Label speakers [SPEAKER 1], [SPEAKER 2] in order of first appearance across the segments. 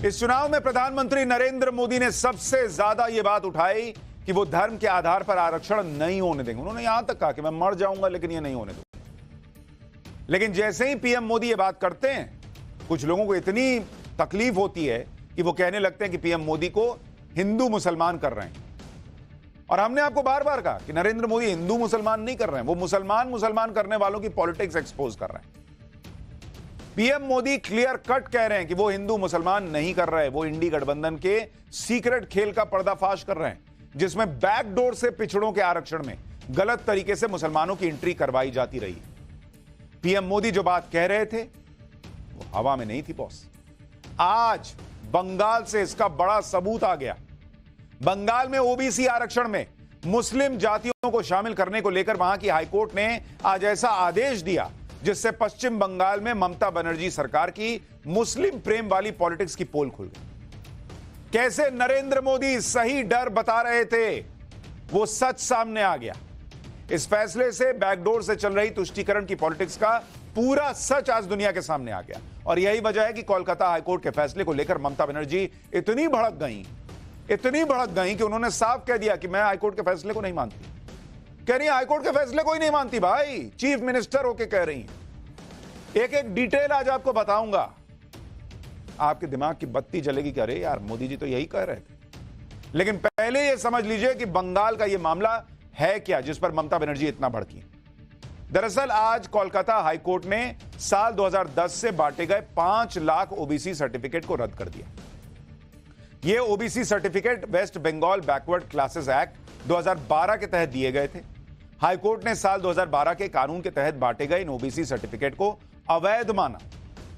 [SPEAKER 1] इस चुनाव में प्रधानमंत्री नरेंद्र मोदी ने सबसे ज्यादा यह बात उठाई कि वो धर्म के आधार पर आरक्षण नहीं होने देंगे। उन्होंने यहां तक कहा कि मैं मर जाऊंगा लेकिन ये नहीं होने दूंगा। लेकिन जैसे ही पीएम मोदी ये बात करते हैं, कुछ लोगों को इतनी तकलीफ होती है कि वो कहने लगते हैं कि पीएम मोदी को हिंदू मुसलमान कर रहे हैं। और हमने आपको बार बार कहा कि नरेंद्र मोदी हिंदू मुसलमान नहीं कर रहे हैं, वो मुसलमान करने वालों की पॉलिटिक्स एक्सपोज कर रहे हैं। पीएम मोदी क्लियर कट कह रहे हैं कि वो हिंदू मुसलमान नहीं कर रहे, वो इंडी गठबंधन के सीक्रेट खेल का पर्दाफाश कर रहे हैं, जिसमें बैकडोर से पिछड़ों के आरक्षण में गलत तरीके से मुसलमानों की एंट्री करवाई जाती रही। पीएम मोदी जो बात कह रहे थे वो हवा में नहीं थी बॉस। आज बंगाल से इसका बड़ा सबूत आ गया। बंगाल में ओबीसी आरक्षण में मुस्लिम जातियों को शामिल करने को लेकर वहां की हाईकोर्ट ने आज ऐसा आदेश दिया जिससे पश्चिम बंगाल में ममता बनर्जी सरकार की मुस्लिम प्रेम वाली पॉलिटिक्स की पोल खुल गई। कैसे नरेंद्र मोदी सही डर बता रहे थे वो सच सामने आ गया। इस फैसले से बैकडोर से चल रही तुष्टीकरण की पॉलिटिक्स का पूरा सच आज दुनिया के सामने आ गया। और यही वजह है कि कोलकाता हाईकोर्ट के फैसले को लेकर ममता बनर्जी इतनी भड़क गई कि उन्होंने साफ कह दिया कि मैं हाईकोर्ट के फैसले को नहीं मानती। कह रही है हाईकोर्ट के फैसले को ही नहीं मानती भाई, चीफ मिनिस्टर होके कह रही हैं। एक एक डिटेल आज आपको बताऊंगा, आपके दिमाग की बत्ती जलेगी कि अरे यार मोदी जी तो यही कह रहे थे। लेकिन पहले यह समझ लीजिए कि बंगाल का यह मामला है क्या जिस पर ममता बनर्जी इतना भड़की। दरअसल आज कोलकाता हाईकोर्ट ने साल 2010 से बांटे गए 5 लाख ओबीसी सर्टिफिकेट को रद्द कर दिया। यह OBC certificate West Bengal backward classes act 2012 के तहत दिए गए थे। हाईकोर्ट ने साल 2012 के कानून के तहत बांटे गए इन ओबीसी सर्टिफिकेट को अवैध माना।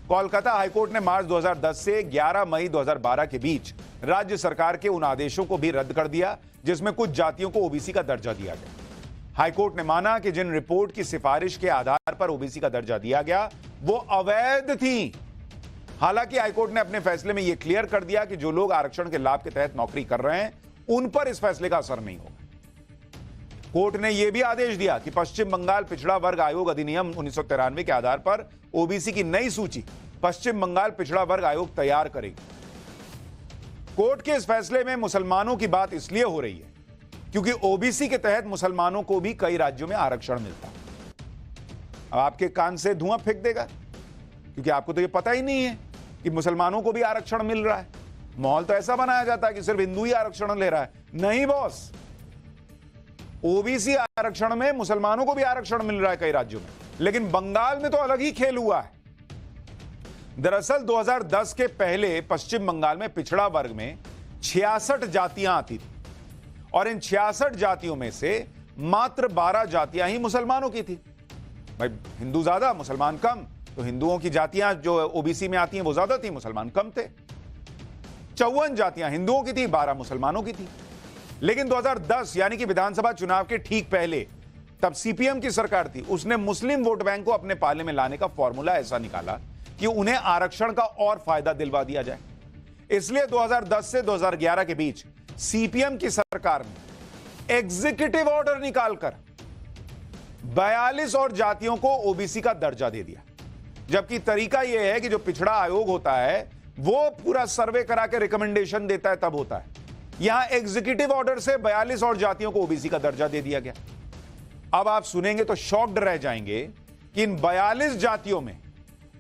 [SPEAKER 1] कोलकाता हाईकोर्ट ने मार्च 2010 से 11 मई 2012 के बीच राज्य सरकार के उन आदेशों को भी रद्द कर दिया जिसमें कुछ जातियों को ओबीसी का दर्जा दिया गया। हाईकोर्ट ने माना कि जिन रिपोर्ट की सिफारिश के आधार पर ओबीसी का दर्जा दिया गया वो अवैध थी। हालांकि हाईकोर्ट ने अपने फैसले में यह क्लियर कर दिया कि जो लोग आरक्षण के लाभ के तहत नौकरी कर रहे हैं उन पर इस फैसले का असर नहीं होगा। कोर्ट ने यह भी आदेश दिया कि पश्चिम बंगाल पिछड़ा वर्ग आयोग अधिनियम 1993 के आधार पर ओबीसी की नई सूची पश्चिम बंगाल पिछड़ा वर्ग आयोग तैयार करेगी। कोर्ट के इस फैसले में मुसलमानों की बात इसलिए हो रही है क्योंकि ओबीसी के तहत मुसलमानों को भी कई राज्यों में आरक्षण मिलता है। अब आपके कान से धुआं फेंक देगा क्योंकि आपको तो यह पता ही नहीं है कि मुसलमानों को भी आरक्षण मिल रहा है। माहौल तो ऐसा बनाया जाता है कि सिर्फ हिंदू ही आरक्षण ले रहा है। नहीं बॉस, ओबीसी आरक्षण में मुसलमानों को भी आरक्षण मिल रहा है कई राज्यों में, लेकिन बंगाल में तो अलग ही खेल हुआ है। दरअसल 2010 के पहले पश्चिम बंगाल में पिछड़ा वर्ग में 66 जातियां आती थी और इन 66 जातियों में से मात्र 12 जातियां ही मुसलमानों की थी। भाई हिंदू ज्यादा मुसलमान कम, तो हिंदुओं की जातियां जो ओबीसी में आती हैं वो ज्यादा थी, मुसलमान कम थे। 54 जातियां हिंदुओं की थी, 12 मुसलमानों की थी। लेकिन 2010 यानी कि विधानसभा चुनाव के ठीक पहले, तब सीपीएम की सरकार थी, उसने मुस्लिम वोट बैंक को अपने पाले में लाने का फॉर्मूला ऐसा निकाला कि उन्हें आरक्षण का और फायदा दिलवा दिया जाए। इसलिए 2010 से 2011 के बीच सीपीएम की सरकार ने एग्जीक्यूटिव ऑर्डर निकालकर 42 और जातियों को ओबीसी का दर्जा दे दिया। जबकि तरीका यह है कि जो पिछड़ा आयोग होता है वो पूरा सर्वे करा के रिकमेंडेशन देता है, तब होता है। यहां एग्जीक्यूटिव ऑर्डर से 42 और जातियों को ओबीसी का दर्जा दे दिया गया। अब आप सुनेंगे तो शॉक्ड रह जाएंगे कि इन 42 जातियों में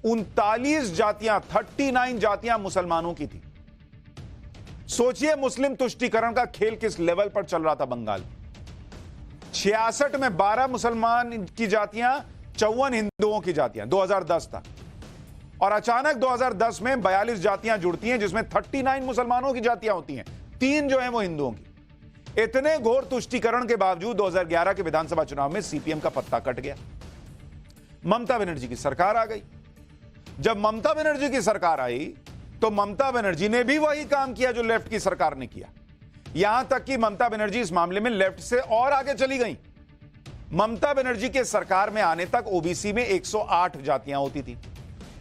[SPEAKER 1] 39 जातियां 39 जातियां मुसलमानों की थी। सोचिए मुस्लिम तुष्टीकरण का खेल किस लेवल पर चल रहा था बंगाल। 66 में 12 मुसलमान की जातियां, 54 हिंदुओं की जातियां 2010 था। और अचानक 2010 में 42 जातियां जुड़ती हैं जिसमें 39 मुसलमानों की जातियां होती हैं, 3 जो हैं वो हिंदुओं की। इतने घोर तुष्टीकरण के बावजूद 2011 के विधानसभा चुनाव में सीपीएम का पत्ता कट गया। ममता बनर्जी की सरकार आ गई। जब ममता बनर्जी की सरकार आई तो ममता बनर्जी ने भी वही काम किया जो लेफ्ट की सरकार ने किया। यहां तक कि ममता बनर्जी इस मामले में लेफ्ट से और आगे चली गई। ममता बनर्जी के सरकार में आने तक ओबीसी में 108 जातियां होती थी,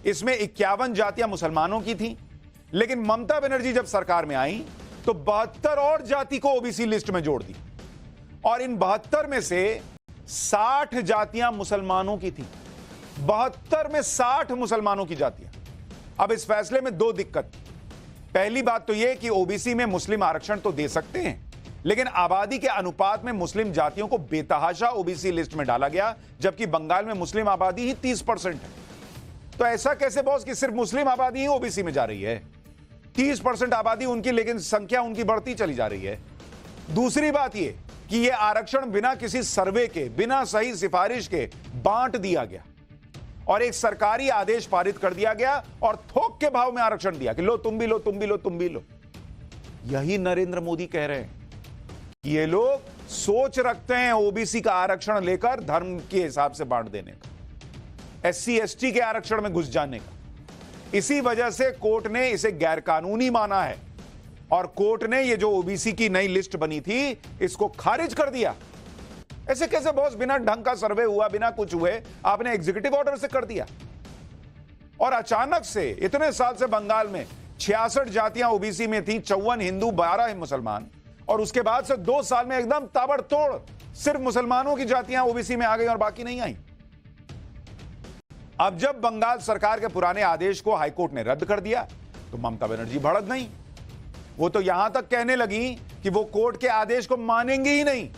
[SPEAKER 1] इसमें 51 जातियां मुसलमानों की थी। लेकिन ममता बनर्जी जब सरकार में आई तो 72 और जाति को ओबीसी लिस्ट में जोड़ दी और इन 72 में से 60 जातियां मुसलमानों की थी। 72 में 60 मुसलमानों की जातियां। अब इस फैसले में 2 दिक्कत। पहली बात तो यह कि ओबीसी में मुस्लिम आरक्षण तो दे सकते हैं, लेकिन आबादी के अनुपात में मुस्लिम जातियों को बेतहाशा ओबीसी लिस्ट में डाला गया, जबकि बंगाल में मुस्लिम आबादी ही 30% है। तो ऐसा कैसे बॉस कि सिर्फ मुस्लिम आबादी ही ओबीसी में जा रही है? 30% आबादी उनकी, लेकिन संख्या उनकी बढ़ती चली जा रही है। दूसरी बात यह कि यह आरक्षण बिना किसी सर्वे के, बिना सही सिफारिश के बांट दिया गया और एक सरकारी आदेश पारित कर दिया गया और थोक के भाव में आरक्षण दिया कि लो तुम भी लो, तुम भी लो, तुम भी लो। यही नरेंद्र मोदी कह रहे हैं कि ये लोग सोच रखते हैं ओबीसी का आरक्षण लेकर धर्म के हिसाब से बांट देने का, एससी एसटी के आरक्षण में घुस जाने का। इसी वजह से कोर्ट ने इसे गैरकानूनी माना है और कोर्ट ने ये जो ओबीसी की नई लिस्ट बनी थी इसको खारिज कर दिया। ऐसे कैसे बॉस? बिना ढंग का सर्वे हुआ, बिना कुछ हुए आपने एग्जीक्यूटिव ऑर्डर से कर दिया। और अचानक से इतने साल से बंगाल में 66 जातियां ओबीसी में थी, 54 हिंदू, 12 मुसलमान, और उसके बाद से 2 साल में एकदम ताबड़तोड़ सिर्फ मुसलमानों की जातियां ओबीसी में आ गई और बाकी नहीं आई। अब जब बंगाल सरकार के पुराने आदेश को हाईकोर्ट ने रद्द कर दिया तो ममता बनर्जी भड़क नहीं। वो तो यहां तक कहने लगी कि वो कोर्ट के आदेश को मानेंगे ही नहीं।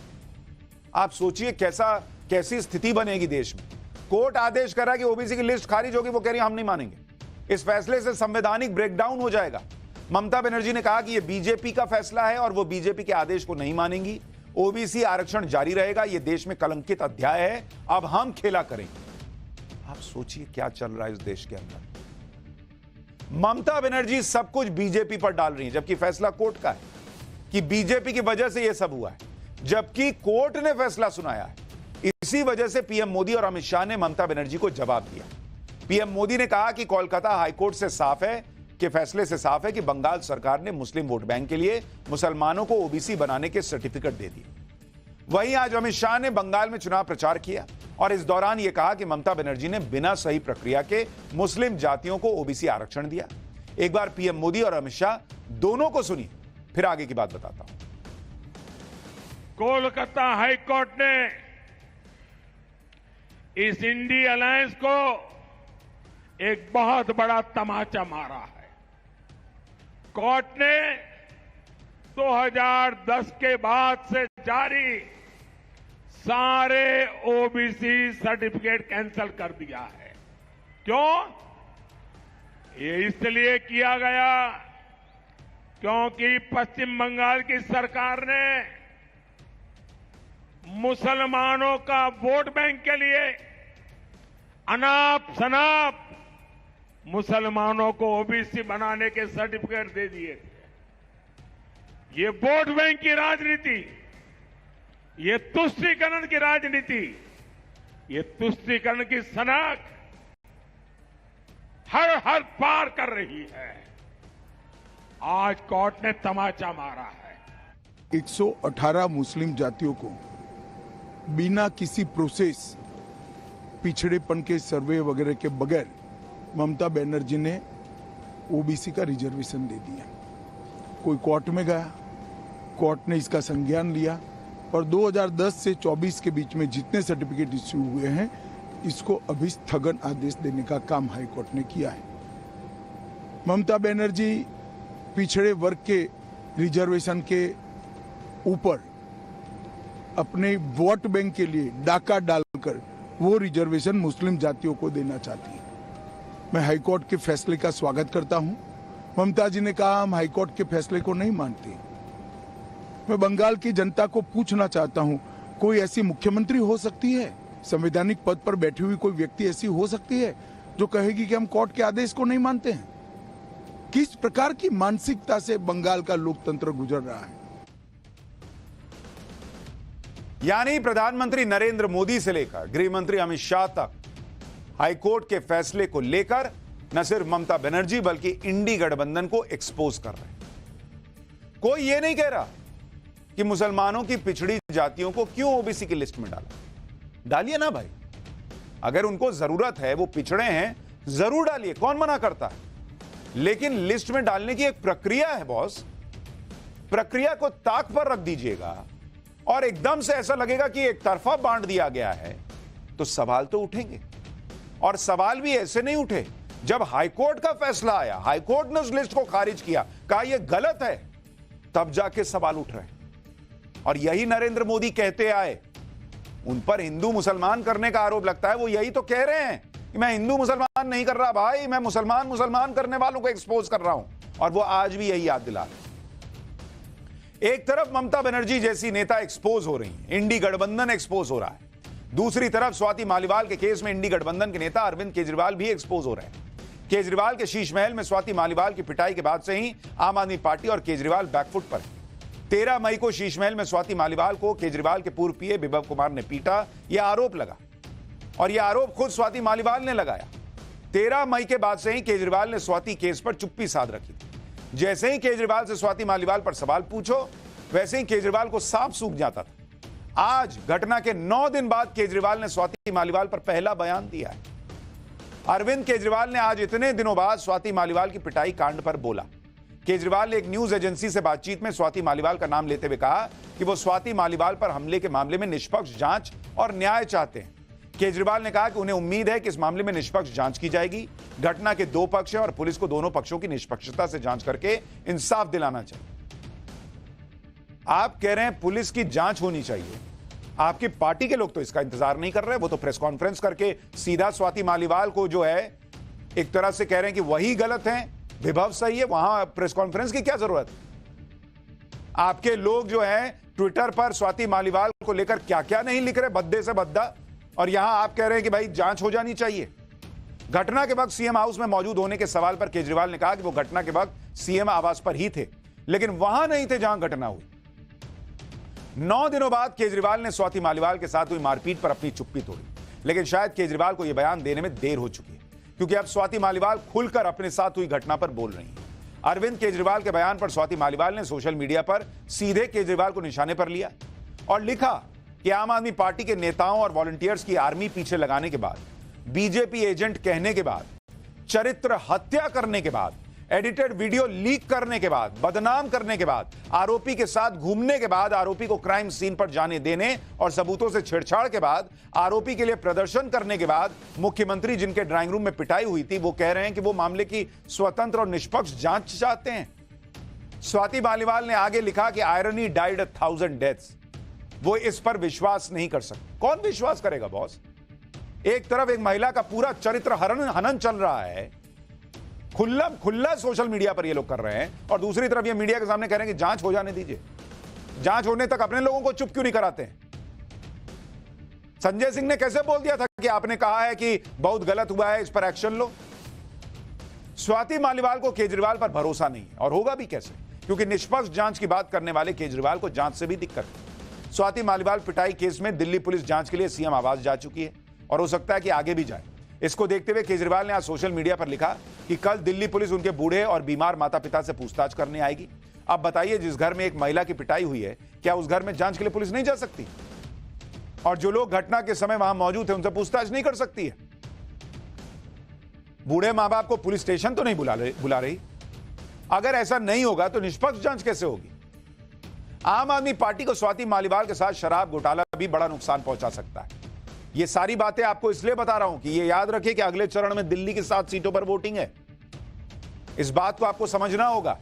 [SPEAKER 1] आप सोचिए कैसी स्थिति बनेगी देश में। कोर्ट आदेश कर रहा है कि ओबीसी की लिस्ट खारिज होगी, वो कह रही हम नहीं मानेंगे। इस फैसले से संवैधानिक ब्रेकडाउन हो जाएगा। ममता बनर्जी ने कहा कि यह बीजेपी का फैसला है और वो बीजेपी के आदेश को नहीं मानेंगी। ओबीसी आरक्षण जारी रहेगा, यह देश में कलंकित अध्याय है, अब हम खेला करेंगे। आप सोचिए क्या चल रहा है इस देश के अंदर। ममता बनर्जी सब कुछ बीजेपी पर डाल रही है, जबकि फैसला कोर्ट का है कि बीजेपी की वजह से यह सब हुआ है, जबकि कोर्ट ने फैसला सुनाया है। इसी वजह से पीएम मोदी और अमित शाह ने ममता बनर्जी को जवाब दिया। पीएम मोदी ने कहा कि कोलकाता हाईकोर्ट से साफ है कि फैसले से साफ है कि बंगाल सरकार ने मुस्लिम वोट बैंक के लिए मुसलमानों को ओबीसी बनाने के सर्टिफिकेट दे दिए। वहीं आज अमित शाह ने बंगाल में चुनाव प्रचार किया और इस दौरान यह कहा कि ममता बनर्जी ने बिना सही प्रक्रिया के मुस्लिम जातियों को ओबीसी आरक्षण दिया। एक बार पीएम मोदी और अमित शाह दोनों को सुनिए, फिर आगे की बात बताता हूं।
[SPEAKER 2] कोलकाता हाईकोर्ट ने इस इंडी अलायंस को एक बहुत बड़ा तमाचा मारा है। कोर्ट ने 2010 के बाद से जारी सारे ओबीसी सर्टिफिकेट कैंसिल कर दिया है। क्यों? ये इसलिए किया गया क्योंकि पश्चिम बंगाल की सरकार ने मुसलमानों का वोट बैंक के लिए अनाप शनाप मुसलमानों को ओबीसी बनाने के सर्टिफिकेट दे दिए थे। ये वोट बैंक की राजनीति, ये तुष्टीकरण की राजनीति, ये तुष्टीकरण की सनक हर पार कर रही है। आज कोर्ट ने तमाचा मारा है।
[SPEAKER 3] 118 मुस्लिम जातियों को बिना किसी प्रोसेस, पिछड़ेपन के सर्वे वगैरह के बगैर ममता बनर्जी ने ओबीसी का रिजर्वेशन दे दिया। कोई कोर्ट में गया, कोर्ट ने इसका संज्ञान लिया और 2010 से 24 के बीच में जितने सर्टिफिकेट इश्यू हुए हैं इसको अभी स्थगन आदेश देने का काम हाई कोर्ट ने किया है। ममता बनर्जी पिछड़े वर्ग के रिजर्वेशन के ऊपर अपने वोट बैंक के लिए डाका डालकर वो रिजर्वेशन मुस्लिम जातियों को देना चाहती है। मैं हाईकोर्ट के फैसले का स्वागत करता हूं। ममता जी ने कहा हम हाईकोर्ट के फैसले को नहीं मानते। मैं बंगाल की जनता को पूछना चाहता हूं, कोई ऐसी मुख्यमंत्री हो सकती है, संवैधानिक पद पर बैठी हुई कोई व्यक्ति ऐसी हो सकती है जो कहेगी कि हम कोर्ट के आदेश को नहीं मानते हैं? किस प्रकार की मानसिकता से बंगाल का लोकतंत्र गुजर रहा है?
[SPEAKER 1] यानी प्रधानमंत्री नरेंद्र मोदी से लेकर गृह मंत्री अमित शाह तक हाईकोर्ट के फैसले को लेकर न सिर्फ ममता बनर्जी बल्कि इंडी गठबंधन को एक्सपोज कर रहे हैं। कोई यह नहीं कह रहा कि मुसलमानों की पिछड़ी जातियों को क्यों ओबीसी की लिस्ट में डाला। डालिए ना भाई, अगर उनको जरूरत है, वो पिछड़े हैं, जरूर डालिए, कौन मना करता है। लेकिन लिस्ट में डालने की एक प्रक्रिया है बॉस, प्रक्रिया को ताक पर रख दीजिएगा और एकदम से ऐसा लगेगा कि एक तरफा बांट दिया गया है तो सवाल तो उठेंगे। और सवाल भी ऐसे नहीं उठे जब हाईकोर्ट का फैसला आया, हाईकोर्ट ने उस लिस्ट को खारिज किया, कहा यह गलत है, तब जाके सवाल उठ रहे हैं। और यही नरेंद्र मोदी कहते आए। उन पर हिंदू मुसलमान करने का आरोप लगता है, वो यही तो कह रहे हैं कि मैं हिंदू मुसलमान नहीं कर रहा भाई, मैं मुसलमान करने वालों को एक्सपोज कर रहा हूं। और वो आज भी यही याद दिला रहे हैं। एक तरफ ममता बनर्जी जैसी नेता एक्सपोज हो रही है, इंडी गठबंधन एक्सपोज हो रहा है। दूसरी तरफ स्वाति मालीवाल के केस में इंडी गठबंधन के नेता अरविंद केजरीवाल भी एक्सपोज हो रहे हैं। केजरीवाल के शीश महल में स्वाति मालीवाल की पिटाई के बाद से ही आम आदमी पार्टी और केजरीवाल बैकफुट पर है। 13 मई को शीश महल में स्वाति मालीवाल को केजरीवाल के पूर्व पीए विभव कुमार ने पीटा, यह आरोप लगा और यह आरोप खुद स्वाति मालीवाल ने लगाया। 13 मई के बाद से ही केजरीवाल ने स्वाति केस पर चुप्पी साध रखी थी। जैसे ही केजरीवाल से स्वाति मालीवाल पर सवाल पूछो, वैसे ही केजरीवाल को सांप सूख जाता था। आज घटना के 9 दिन बाद केजरीवाल ने स्वाति मालीवाल पर पहला बयान दिया है। अरविंद केजरीवाल ने आज इतने दिनों बाद स्वाति मालीवाल की पिटाई कांड पर बोला। केजरीवाल ने एक न्यूज एजेंसी से बातचीत में स्वाति मालीवाल का नाम लेते हुए कहा कि वो स्वाति मालीवाल पर हमले के मामले में निष्पक्ष जांच और न्याय चाहते हैं। केजरीवाल ने कहा कि उन्हें उम्मीद है कि इस मामले में निष्पक्ष जांच की जाएगी। घटना के 2 पक्ष हैं और पुलिस को दोनों पक्षों की निष्पक्षता से जांच करके इंसाफ दिलाना चाहिए। आप कह रहे हैं पुलिस की जांच होनी चाहिए, आपकी पार्टी के लोग तो इसका इंतजार नहीं कर रहे। वो तो प्रेस कॉन्फ्रेंस करके सीधा स्वाति मालीवाल को जो है एक तरह से कह रहे हैं कि वही गलत है, विभव सही है। वहां प्रेस कॉन्फ्रेंस की क्या जरूरत है? आपके लोग जो है ट्विटर पर स्वाति मालीवाल को लेकर क्या क्या नहीं लिख रहे, भद्दे से भद्दा, और यहां आप कह रहे हैं कि भाई जांच हो जानी चाहिए। घटना के वक्त सीएम हाउस में मौजूद होने के सवाल पर केजरीवाल ने कहा कि वो घटना के वक्त सीएम आवास पर ही थे, लेकिन वहां नहीं थे जहां घटना हुई। 9 दिनों बाद केजरीवाल ने स्वाति मालीवाल के साथ हुई मारपीट पर अपनी चुप्पी तोड़ी, लेकिन शायद केजरीवाल को यह बयान देने में देर हो चुकी है, क्योंकि अब स्वाति मालीवाल खुलकर अपने साथ हुई घटना पर बोल रही हैं। अरविंद केजरीवाल के बयान पर स्वाति मालीवाल ने सोशल मीडिया पर सीधे केजरीवाल को निशाने पर लिया और लिखा कि आम आदमी पार्टी के नेताओं और वॉलंटियर्स की आर्मी पीछे लगाने के बाद, बीजेपी एजेंट कहने के बाद, चरित्र हत्या करने के बाद, एडिटेड वीडियो लीक करने के बाद, बदनाम करने के बाद, आरोपी के साथ घूमने के बाद, आरोपी को क्राइम सीन पर जाने देने और सबूतों से छेड़छाड़ के बाद, आरोपी के लिए प्रदर्शन करने के बाद, मुख्यमंत्री जिनके ड्राइंग रूम में पिटाई हुई थी वो कह रहे हैं कि वो मामले की स्वतंत्र और निष्पक्ष जांच चाहते हैं। स्वाति मालीवाल ने आगे लिखा कि आयरनी डाइड 1000 डेथ्स। वो इस पर विश्वास नहीं कर सकते। कौन विश्वास करेगा बॉस? एक तरफ एक महिला का पूरा चरित्र हनन चल रहा है, खुला सोशल मीडिया पर ये लोग कर रहे हैं, और दूसरी तरफ ये मीडिया के सामने कह रहे हैं कि जांच हो जाने दीजिए। जांच होने तक अपने लोगों को चुप क्यों नहीं कराते हैं? संजय सिंह ने कैसे बोल दिया था कि आपने कहा है कि बहुत गलत हुआ है, इस पर एक्शन लो। स्वाति मालीवाल को केजरीवाल पर भरोसा नहीं है, और होगा भी कैसे, क्योंकि निष्पक्ष जांच की बात करने वाले केजरीवाल को जांच से भी दिक्कत है। स्वाति मालीवाल पिटाई केस में दिल्ली पुलिस जांच के लिए सीएम आवास जा चुकी है और हो सकता है कि आगे भी जाए। इसको देखते हुए केजरीवाल ने आज सोशल मीडिया पर लिखा कि कल दिल्ली पुलिस उनके बूढ़े और बीमार माता पिता से पूछताछ करने आएगी। अब बताइए, जिस घर में एक महिला की पिटाई हुई है, क्या उस घर में जांच के लिए पुलिस नहीं जा सकती? और जो लोग घटना के समय वहां मौजूद थे उनसे पूछताछ नहीं कर सकती है? बूढ़े मां बाप को पुलिस स्टेशन तो नहीं बुला रही। अगर ऐसा नहीं होगा तो निष्पक्ष जांच कैसे होगी? आम आदमी पार्टी को स्वाति मालीवाल के साथ शराब घोटाला भी बड़ा नुकसान पहुंचा सकता है। ये सारी बातें आपको इसलिए बता रहा हूं कि ये याद रखिए कि अगले चरण में दिल्ली की 7 सीटों पर वोटिंग है। इस बात को आपको समझना होगा।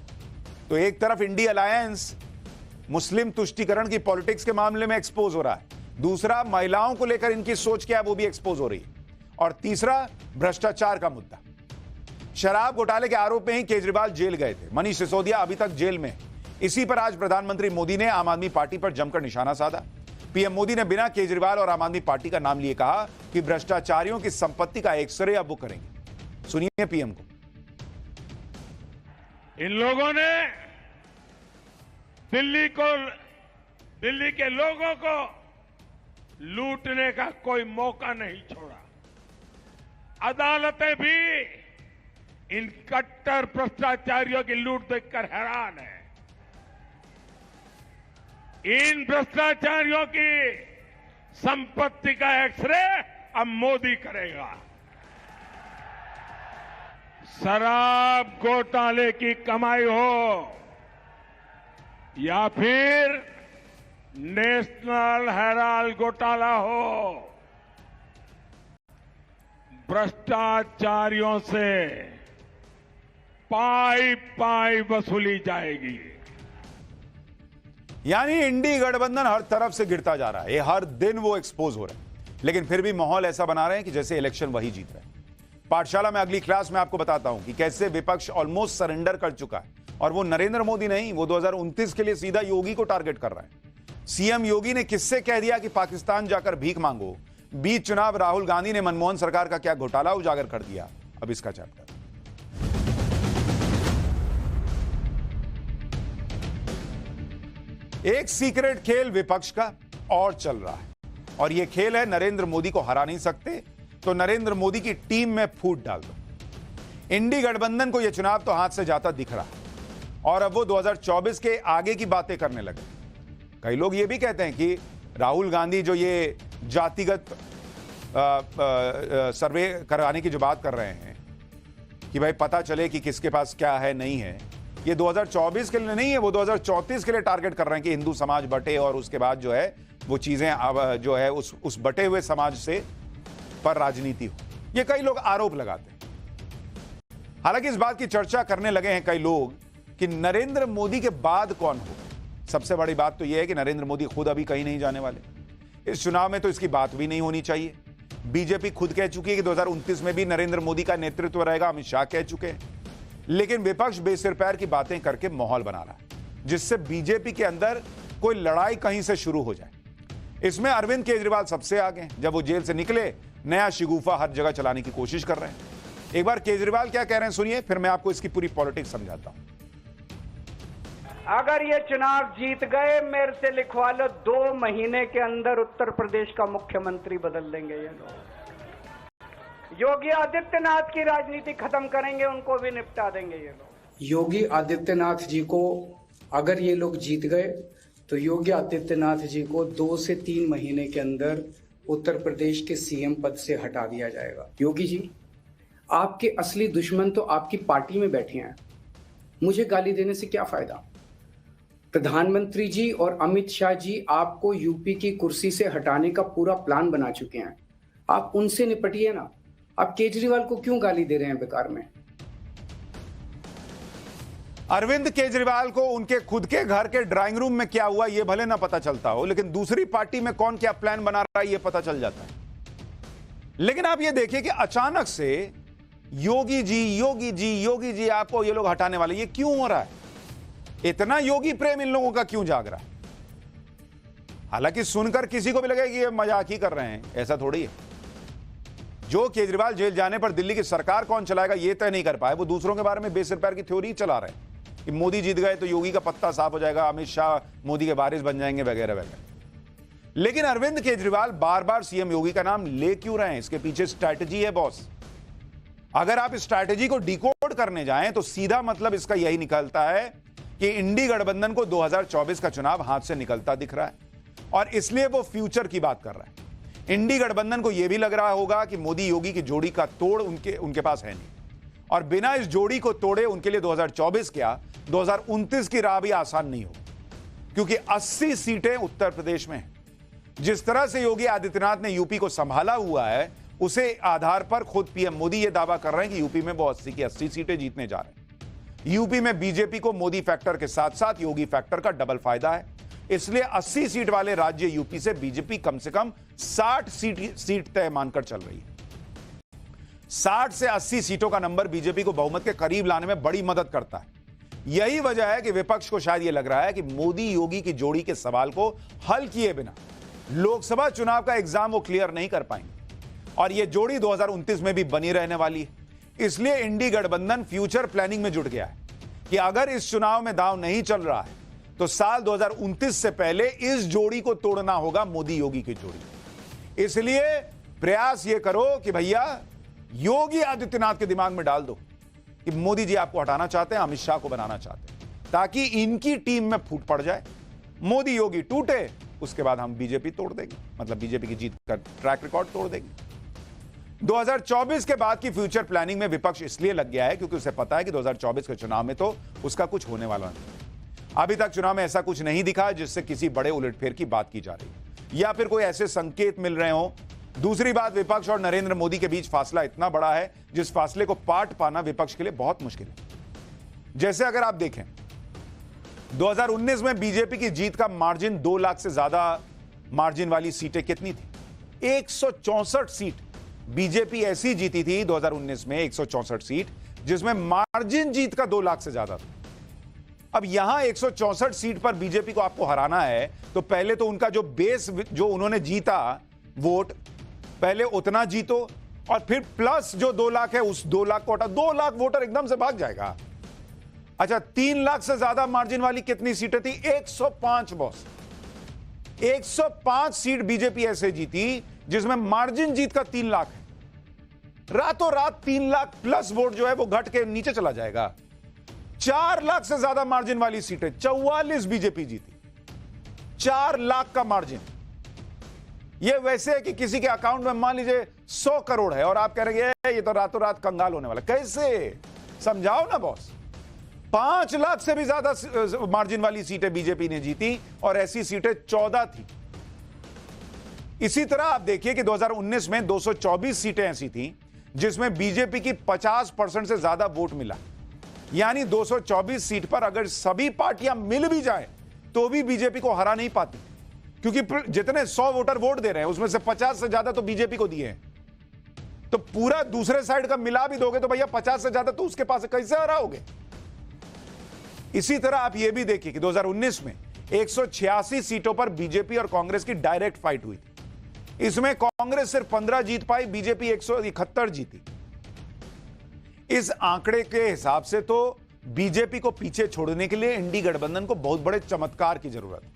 [SPEAKER 1] तो एक तरफ इंडी अलायंस मुस्लिम तुष्टीकरण की पॉलिटिक्स के मामले में एक्सपोज हो रहा है, दूसरा महिलाओं को लेकर इनकी सोच क्या है वो भी एक्सपोज हो रही है, और तीसरा भ्रष्टाचार का मुद्दा। शराब घोटाले के आरोप में ही केजरीवाल जेल गए थे, मनीष सिसोदिया अभी तक जेल में। इसी पर आज प्रधानमंत्री मोदी ने आम आदमी पार्टी पर जमकर निशाना साधा। पीएम मोदी ने बिना केजरीवाल और आम आदमी पार्टी का नाम लिए कहा कि भ्रष्टाचारियों की संपत्ति का एक्सरे अब वो करेंगे। सुनिए पीएम को।
[SPEAKER 2] इन लोगों ने दिल्ली के लोगों को लूटने का कोई मौका नहीं छोड़ा। अदालतें भी इन कट्टर भ्रष्टाचारियों की लूट देखकर हैरान है। इन भ्रष्टाचारियों की संपत्ति का एक्सरे अब मोदी करेगा। शराब घोटाले की कमाई हो या फिर नेशनल हेराल्ड घोटाला हो, भ्रष्टाचारियों से पाई पाई वसूली जाएगी।
[SPEAKER 1] यानी इंडी गठबंधन हर तरफ से गिरता जा रहा है, ये हर दिन वो एक्सपोज हो रहे हैं, लेकिन फिर भी माहौल ऐसा बना रहे हैं कि जैसे इलेक्शन वही जीत रहे हैं। पाठशाला में अगली क्लास में आपको बताता हूं कि कैसे विपक्ष ऑलमोस्ट सरेंडर कर चुका है, और वो नरेंद्र मोदी नहीं, वो 2029 के लिए सीधा योगी को टारगेट कर रहा है। सीएम योगी ने किससे कह दिया कि पाकिस्तान जाकर भीख मांगो। बीच चुनाव राहुल गांधी ने मनमोहन सरकार का क्या घोटाला उजागर कर दिया, अब इसका चैप्टर। एक सीक्रेट खेल विपक्ष का और चल रहा है, और यह खेल है नरेंद्र मोदी को हरा नहीं सकते तो नरेंद्र मोदी की टीम में फूट डाल दो। इंडी गठबंधन को यह चुनाव तो हाथ से जाता दिख रहा है, और अब वो 2024 के आगे की बातें करने लगे। कई लोग ये भी कहते हैं कि राहुल गांधी जो ये जातिगत सर्वे कराने की जो बात कर रहे हैं कि भाई पता चले कि किसके पास क्या है नहीं है, ये 2024 के लिए नहीं है, वो 2034 के लिए टारगेट कर रहे हैं कि हिंदू समाज बटे और उसके बाद जो है वो चीजें अब जो है उस बटे हुए समाज से पर राजनीति हो। ये कई लोग आरोप लगाते हैं। हालांकि इस बात की चर्चा करने लगे हैं कई लोग कि नरेंद्र मोदी के बाद कौन होगा। सबसे बड़ी बात तो यह है कि नरेंद्र मोदी खुद अभी कहीं नहीं जाने वाले, इस चुनाव में तो इसकी बात भी नहीं होनी चाहिए। बीजेपी खुद कह चुकी है कि 2029 में भी नरेंद्र मोदी का नेतृत्व रहेगा, अमित शाह कह चुके हैं, लेकिन विपक्ष बेसिर पैर की बातें करके माहौल बना रहा है जिससे बीजेपी के अंदर कोई लड़ाई कहीं से शुरू हो जाए। इसमें अरविंद केजरीवाल सबसे आगे हैं। जब वो जेल से निकले नया शिगुफा हर जगह चलाने की कोशिश कर रहे हैं। एक बार केजरीवाल क्या कह रहे हैं सुनिए, फिर मैं आपको इसकी पूरी पॉलिटिक्स समझाता हूं।
[SPEAKER 4] अगर ये चुनाव जीत गए, मेरे से लिखवा लो, 2 महीने के अंदर उत्तर प्रदेश का मुख्यमंत्री बदल देंगे ये लोग। योगी आदित्यनाथ की राजनीति खत्म करेंगे, उनको भी निपटा देंगे ये लोग।
[SPEAKER 5] योगी आदित्यनाथ जी को अगर ये लोग जीत गए तो योगी आदित्यनाथ जी को 2 से 3 महीने के अंदर उत्तर प्रदेश के सीएम पद से हटा दिया जाएगा। योगी जी, आपके असली दुश्मन तो आपकी पार्टी में बैठे हैं, मुझे गाली देने से क्या फायदा। प्रधानमंत्री जी और अमित शाह जी आपको यूपी की कुर्सी से हटाने का पूरा प्लान बना चुके हैं, आप उनसे निपटिए ना। आप केजरीवाल को क्यों गाली दे रहे हैं बेकार में।
[SPEAKER 1] अरविंद केजरीवाल को उनके खुद के घर के ड्राइंग रूम में क्या हुआ ये भले ना पता चलता हो, लेकिन दूसरी पार्टी में कौन क्या प्लान बना रहा है ये पता चल जाता है। लेकिन आप ये देखिए कि अचानक से योगी जी आपको ये लोग हटाने वाले, ये क्यों हो रहा है? इतना योगी प्रेम इन लोगों का क्यों जाग रहा है? हालांकि सुनकर किसी को भी लगेगा कि ये मजाक ही कर रहे हैं, ऐसा थोड़ी है। जो केजरीवाल जेल जाने पर दिल्ली की सरकार कौन चलाएगा ये तय नहीं कर पाए, वो दूसरों के बारे में बेसिर पैर की थ्योरी चला रहे हैं कि मोदी जीत गए तो योगी का पत्ता साफ हो जाएगा, अमित शाह मोदी के वारिस बन जाएंगे वगैरह वगैरह। लेकिन अरविंद केजरीवाल बार बार सीएम योगी का नाम ले क्यों रहे हैं? इसके पीछे स्ट्रैटेजी है बॉस। अगर आप इस स्ट्रैटेजी को डिकोड करने जाएं तो सीधा मतलब इसका यही निकलता है कि इंडी गठबंधन को 2024 का चुनाव हाथ से निकलता दिख रहा है, और इसलिए वो फ्यूचर की बात कर रहा है। इंडी गठबंधन को यह भी लग रहा होगा कि मोदी योगी की जोड़ी का तोड़ उनके पास है नहीं, और बिना इस जोड़ी को तोड़े उनके लिए 2024 क्या 2029 की राह भी आसान नहीं हो, क्योंकि 80 सीटें उत्तर प्रदेश में हैं। जिस तरह से योगी आदित्यनाथ ने यूपी को संभाला हुआ है, उसे आधार पर खुद पीएम मोदी यह दावा कर रहे हैं कि यूपी में वो 80 की 80 सीटें जीतने जा रहे हैं। यूपी में बीजेपी को मोदी फैक्टर के साथ साथ योगी फैक्टर का डबल फायदा है, इसलिए 80 सीट वाले राज्य यूपी से बीजेपी कम से कम 60 सीट तय मानकर चल रही है। 60 से 80 सीटों का नंबर बीजेपी को बहुमत के करीब लाने में बड़ी मदद करता है। यही वजह है कि विपक्ष को शायद यह लग रहा है कि मोदी योगी की जोड़ी के सवाल को हल किए बिना लोकसभा चुनाव का एग्जाम वो क्लियर नहीं कर पाएंगे, और यह जोड़ी 2029 में भी बनी रहने वाली है। इसलिए इंडी गठबंधन फ्यूचर प्लानिंग में जुट गया है कि अगर इस चुनाव में दांव नहीं चल रहा है तो साल 2029 से पहले इस जोड़ी को तोड़ना होगा, मोदी योगी की जोड़ी। इसलिए प्रयास यह करो कि भैया योगी आदित्यनाथ के दिमाग में डाल दो कि मोदी जी आपको हटाना चाहते हैं, अमित शाह को बनाना चाहते हैं, ताकि इनकी टीम में फूट पड़ जाए, मोदी योगी टूटे, उसके बाद हम बीजेपी तोड़ देंगे, मतलब बीजेपी की जीत का ट्रैक रिकॉर्ड तोड़ देंगे। 2024 के बाद की फ्यूचर प्लानिंग में विपक्ष इसलिए लग गया है क्योंकि उसे पता है कि 2024 के चुनाव में तो उसका कुछ होने वाला नहीं। अभी तक चुनाव में ऐसा कुछ नहीं दिखा जिससे किसी बड़े उलटफेर की बात की जा रही है, या फिर कोई ऐसे संकेत मिल रहे हो दूसरी बात, विपक्ष और नरेंद्र मोदी के बीच फासला इतना बड़ा है जिस फासले को पाट पाना विपक्ष के लिए बहुत मुश्किल है। जैसे अगर आप देखें 2019 में बीजेपी की जीत का मार्जिन 2 लाख से ज्यादा मार्जिन वाली सीटें कितनी थी? 164 सीट बीजेपी ऐसी जीती थी 2019 में, 164 सीट जिसमें मार्जिन जीत का 2 लाख से ज्यादा था। अब यहां 164 सीट पर बीजेपी को आपको हराना है तो पहले तो उनका जो बेस जो उन्होंने जीता वोट पहले उतना जीतो और फिर प्लस जो 2 लाख है उस 2 लाख को हटा। 2 लाख वोटर एकदम से भाग जाएगा। अच्छा, 3 लाख से ज्यादा मार्जिन वाली कितनी सीटें थी? 105 बॉस। 105 सीट बीजेपी ऐसे जीती जिसमें मार्जिन जीत का 3 लाख है। रातों रात 3 लाख प्लस वोट जो है वो घट के नीचे चला जाएगा। 4 लाख से ज्यादा मार्जिन वाली सीटें 44 बीजेपी जीती। 4 लाख का मार्जिन। यह वैसे है कि किसी के अकाउंट में मान लीजिए 100 करोड़ है और आप कह रहे हैं ये तो रातों रात कंगाल होने वाला। कैसे? समझाओ ना बॉस। 5 लाख से भी ज्यादा मार्जिन वाली सीटें बीजेपी ने जीती और ऐसी सीटें 14 थी। इसी तरह आप देखिए कि 2019 में 224 सीटें ऐसी थी जिसमें बीजेपी की 50% से ज्यादा वोट मिला। यानी 224 सीट पर अगर सभी पार्टियां मिल भी जाएं तो भी बीजेपी को हरा नहीं पाती, क्योंकि जितने 100 वोटर वोट दे रहे हैं उसमें से 50 से ज्यादा तो बीजेपी को दिए हैं। तो पूरा दूसरे साइड का मिला भी दोगे तो भैया 50 से ज्यादा तो उसके पास है, कैसे हराओगे? इसी तरह आप यह भी देखिए कि 2019 में 186 सीटों पर बीजेपी और कांग्रेस की डायरेक्ट फाइट हुई थी। इसमें कांग्रेस सिर्फ 15 जीत पाई, बीजेपी 171 जीती। इस आंकड़े के हिसाब से तो बीजेपी को पीछे छोड़ने के लिए इंडी गठबंधन को बहुत बड़े चमत्कार की जरूरत है।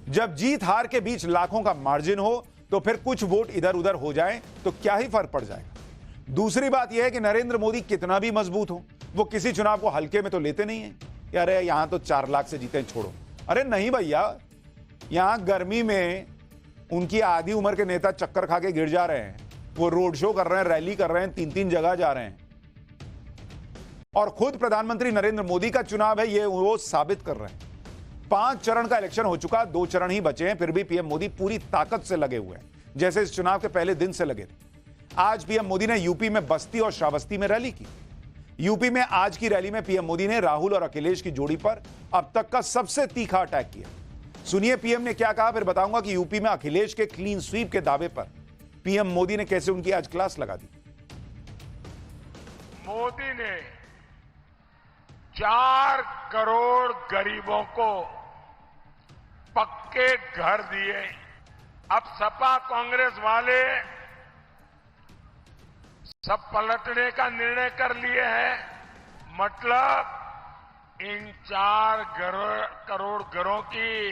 [SPEAKER 1] जब जीत हार के बीच लाखों का मार्जिन हो तो फिर कुछ वोट इधर उधर हो जाए तो क्या ही फर्क पड़ जाएगा। दूसरी बात यह है कि नरेंद्र मोदी कितना भी मजबूत हो, वो किसी चुनाव को हल्के में तो लेते नहीं है कि अरे यहां तो 4 लाख से जीते छोड़ो। अरे नहीं भैया, यहां गर्मी में उनकी आधी उम्र के नेता चक्कर खा के गिर जा रहे हैं, वो रोड शो कर रहे हैं, रैली कर रहे हैं, 3-3 जगह जा रहे हैं और खुद प्रधानमंत्री नरेंद्र मोदी का चुनाव है, ये वो साबित कर रहे हैं। 5 चरण का इलेक्शन हो चुका, 2 चरण ही बचे हैं, फिर भी पीएम मोदी पूरी ताकत से लगे हुए हैं, जैसे इस चुनाव के पहले दिन से लगे थे। आज पीएम मोदी ने यूपी में बस्ती और श्रावस्ती में रैली की। यूपी में आज की रैली में पीएम मोदी ने राहुल और अखिलेश की जोड़ी पर अब तक का सबसे तीखा अटैक किया। सुनिए पीएम ने क्या कहा, फिर बताऊंगा कि यूपी में अखिलेश के क्लीन स्वीप के दावे पर पीएम मोदी ने कैसे उनकी आज क्लास लगा दी।
[SPEAKER 2] मोदी ने 4 करोड़ गरीबों को पक्के घर दिए। अब सपा कांग्रेस वाले सब पलटने का निर्णय कर लिए हैं। मतलब इन 4 करोड़ घरों की